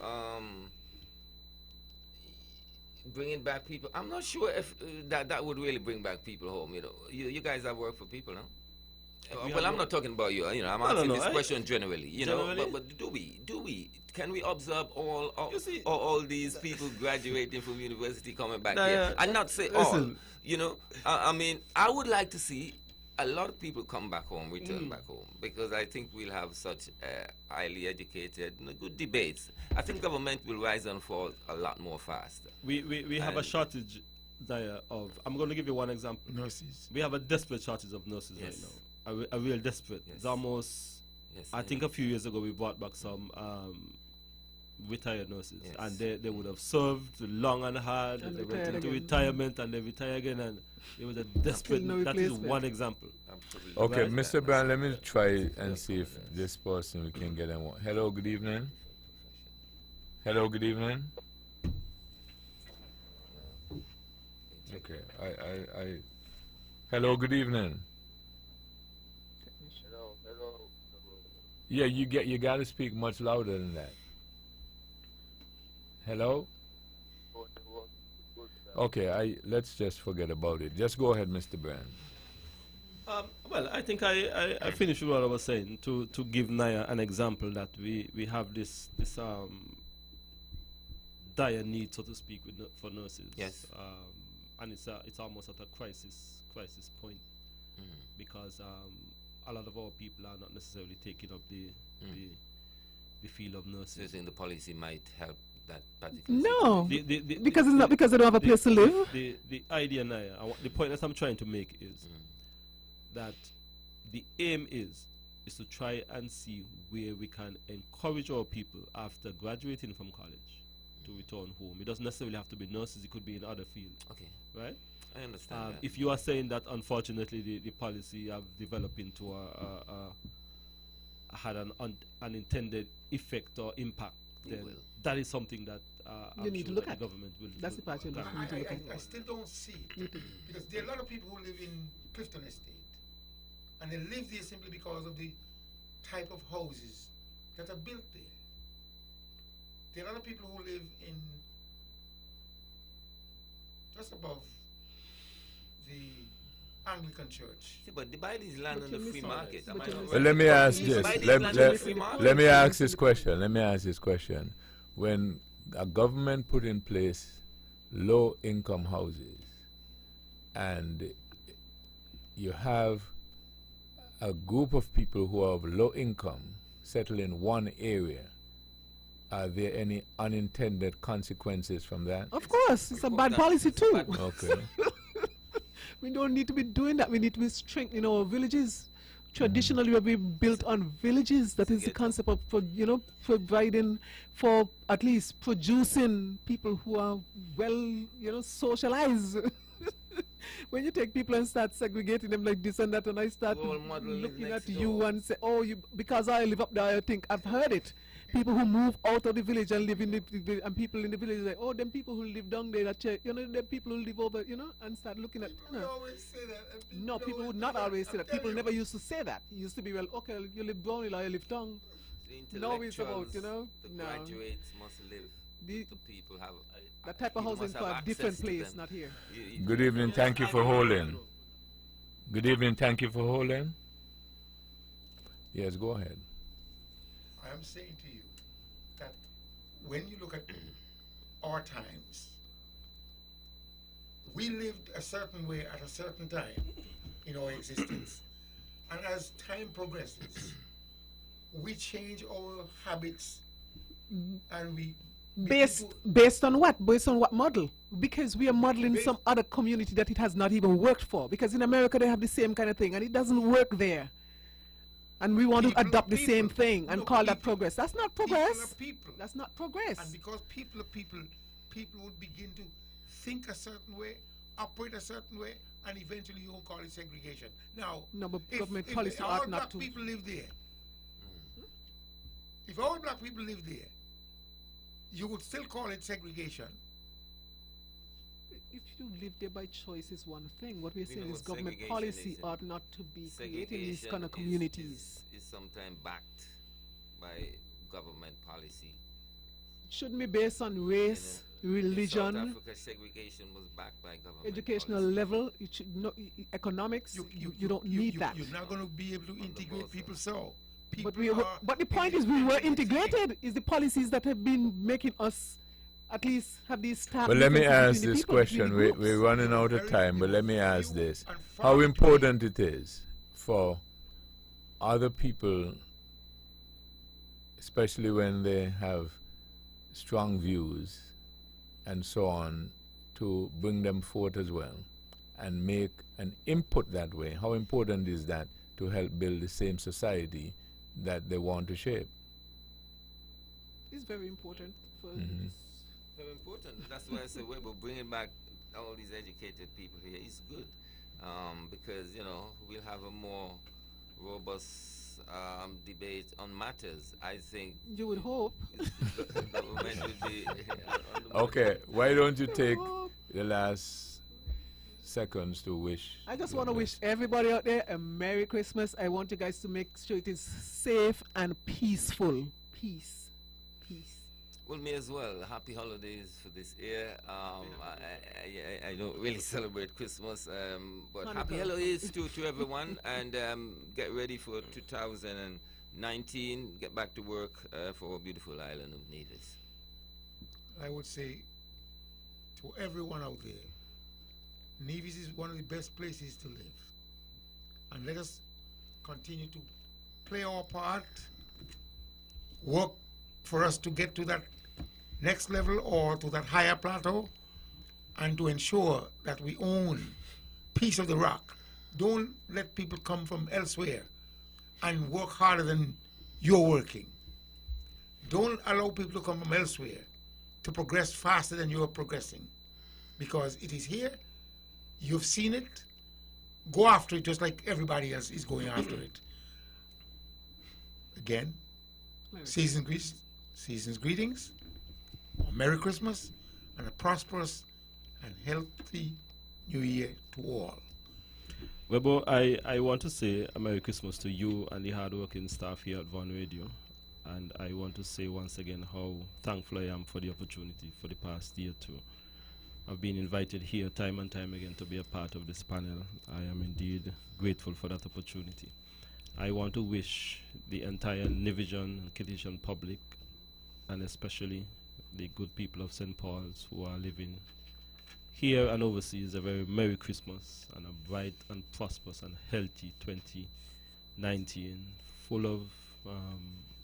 C: bringing back people. I'm not sure if that would really bring back people home. You know, you guys have worked for people, no? Well, I'm not talking about you. You know, I'm asking this question generally. You know,
D: Generally?
C: but do we? Can we observe all
D: You see-
C: all these people graduating from university coming back
D: Nah,
C: here?
D: yeah.
C: And not say all.
D: Listen.
C: You know, I mean, I would like to see a lot of people come back home, return back home, because I think we'll have such highly educated, good debates. I think government will rise and fall a lot more faster.
D: We have a
C: And-
D: shortage there of, I'm going to give you one example.
E: Nurses.
D: We have a desperate shortage of nurses
C: Yes.
D: right now. A real desperate.
C: Yes.
D: It's almost,
C: Yes,
D: I think a few years ago we brought back some retired nurses,
C: Yes.
D: and they would have served long and hard,
B: And
D: they went
B: retired
D: into
B: again.
D: retirement and they retire again, and it was a desperate,
B: no
D: that is
B: replacement.
D: one example.
C: Absolutely.
A: Okay,
D: Right.
A: Mr. Brown, let me try and see if this person we can get him. Hello, good evening. Hello, good evening. Okay, I hello, good evening.
J: Hello.
A: Yeah, you got to speak much louder than that. Hello? Okay, let's just forget about it. Just go ahead, Mr. Brown.
D: Well, I think I finished with what I was saying to give Naya an example that we have this dire need, so to speak, for nurses.
C: Yes.
D: And it's almost at a crisis point because a lot of our people are not necessarily taking up the field of
C: So you
D: nursing.
C: think the policy might help that particular
B: No,
D: The-
B: because it's not because they don't have a place to live.
D: The idea, Naya, the point that I'm trying to make is that the aim is to try and see where we can encourage our people after graduating from college to return home. It doesn't necessarily have to be nurses, it could be in other fields,
C: Okay,
D: right?
C: I understand that.
D: If you are saying that unfortunately the policy have developed into had an unintended effect or impact,
C: It
D: then
C: will.
D: that is something that
B: You
D: I'm
B: need to
D: sure
B: look
D: that
B: at.
D: the government will.
B: That's the part you
D: will
B: need to look at.
E: I still don't see it. Because there are a lot of people who live in Clifton Estate. And they live there simply because of the type of houses that are built there. There are a lot of people who live in just above the Anglican Church.
C: See, but they buy these land
B: But
C: on the
B: you
C: free
B: miss
C: market.
B: out.
C: Am
B: But
C: I
B: you
C: not
B: miss
A: Well,
C: right?
A: let me ask
C: You
A: this.
C: buy these
A: Let,
C: land on the
A: let,
C: free market.
A: let me ask this question. Let me ask this question. When a government put in place low-income houses, and you have a group of people who are of low income settle in one area, are there any unintended consequences from that?
B: Of course, it's a bad policy too.
A: Okay.
B: We don't need to be doing that. We need to be strengthening our villages. Traditionally, we've been built on villages. That is the concept of, providing for at least producing people who are well, socialized. When you take people and start segregating them like this and that, and I start looking at you and say, oh, because I live up there, I think I've heard it. People who move out of the village and live in the and people in the village say, oh, them people who live down there, them people who live over, and start looking at.
E: People always say that.
B: No, people would not always say that. People never used to say that. It used to be, well, okay, you live down, you live down. No, it's about,
C: The
B: no.
C: graduates must live.
B: The
C: people have.
B: That type of housing for a different place, not here.
A: Good evening, thank you for holding. Good evening, thank you for holding. Yes, go ahead.
E: I'm saying to you that when you look at our times, we lived a certain way at a certain time in our existence. And as time progresses, we change our habits and we
B: Based on what? Based on what model? Because we are modeling some other community that it has not even worked for. Because in America they have the same kind of thing and it doesn't work there. And we want to adopt the same thing and call that progress. That's not progress.
E: People.
B: That's not progress.
E: And because people are people, people will begin to think a certain way, operate a certain way, and eventually you will call it segregation. Now,
B: no, but
E: if,
B: government
E: if
B: policy
E: all
B: ought
E: black
B: not to.
E: people live there, if all black people live there, you would still call it segregation.
B: If you live there by choice is one thing. What we're saying is government policy ought not to be creating these kind of communities.
C: Is sometimes backed by government policy.
B: Shouldn't be based on race, religion,
C: in South Africa, segregation was backed by government
B: educational
C: policy.
B: level, it should not, economics. You don't need that.
E: You're not going to be able to integrate people so.
B: But the point is we were integrated. Is the policies that have been making us at least have these staff.
A: But let me ask this question. We're running out of time, but let me ask this. How important it is for other people, especially when they have strong views and so on, to bring them forth as well and make an input that way? How important is that to help build the same society that they want to shape?
B: It's very important for
C: Very important. That's why I say we're bringing back all these educated people here is good, because we'll have a more robust debate on matters. I think
B: you would hope
C: government would be.
A: Okay, why don't you take the last seconds to wish?
B: I just want to wish everybody out there a Merry Christmas. I want you guys to make sure it is safe and peaceful. Peace.
C: Well, me as well. Happy holidays for this year. I don't really celebrate Christmas, but happy holidays to everyone, and get ready for 2019. Get back to work for our beautiful island of Nevis.
E: I would say to everyone out there, Nevis is one of the best places to live. And let us continue to play our part, work for us to get to that next level or to that higher plateau, and to ensure that we own piece of the rock. Don't let people come from elsewhere and work harder than you're working. Don't allow people to come from elsewhere to progress faster than you're progressing, because it is here. You've seen it. Go after it just like everybody else is going after it. Again, season's greetings, a Merry Christmas, and a prosperous and healthy New Year to all.
D: Webo, I want to say a Merry Christmas to you and the hard-working staff here at Von Radio. And I want to say once again how thankful I am for the opportunity for the past year too. I've been invited here time and time again to be a part of this panel. I am indeed grateful for that opportunity. I want to wish the entire Nivision and Kittitian public, and especially the good people of St. Paul's who are living here and overseas a very Merry Christmas and a bright and prosperous and healthy 2019, full of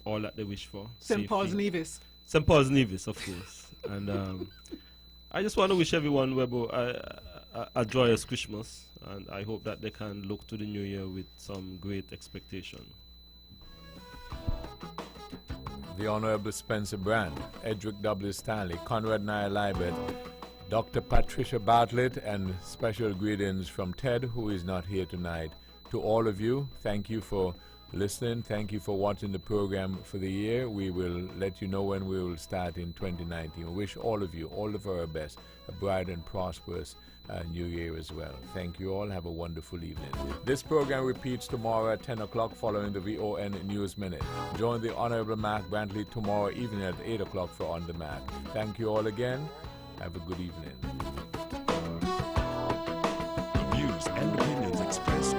D: all that they wish for.
B: St. Paul's Nevis.
D: St. Paul's Nevis, of course. And I just want to wish everyone, Webo, a joyous Christmas, and I hope that they can look to the new year with some great expectation.
A: The Honorable Spencer Brand, Edric W. Stanley, Conrad Nair Libet, Dr. Patricia Bartlett, and special greetings from Ted, who is not here tonight. To all of you, thank you for listening. Thank you for watching the program for the year. We will let you know when we will start in 2019. We wish all of you all the very best, a bright and prosperous new year as well. Thank you all. Have a wonderful evening. This program repeats tomorrow at 10 o'clock following the VON News Minute. Join the Honorable Mark Brantley tomorrow evening at 8 o'clock for On The Mat. Thank you all again. Have a good evening.
F: The views and opinions expressed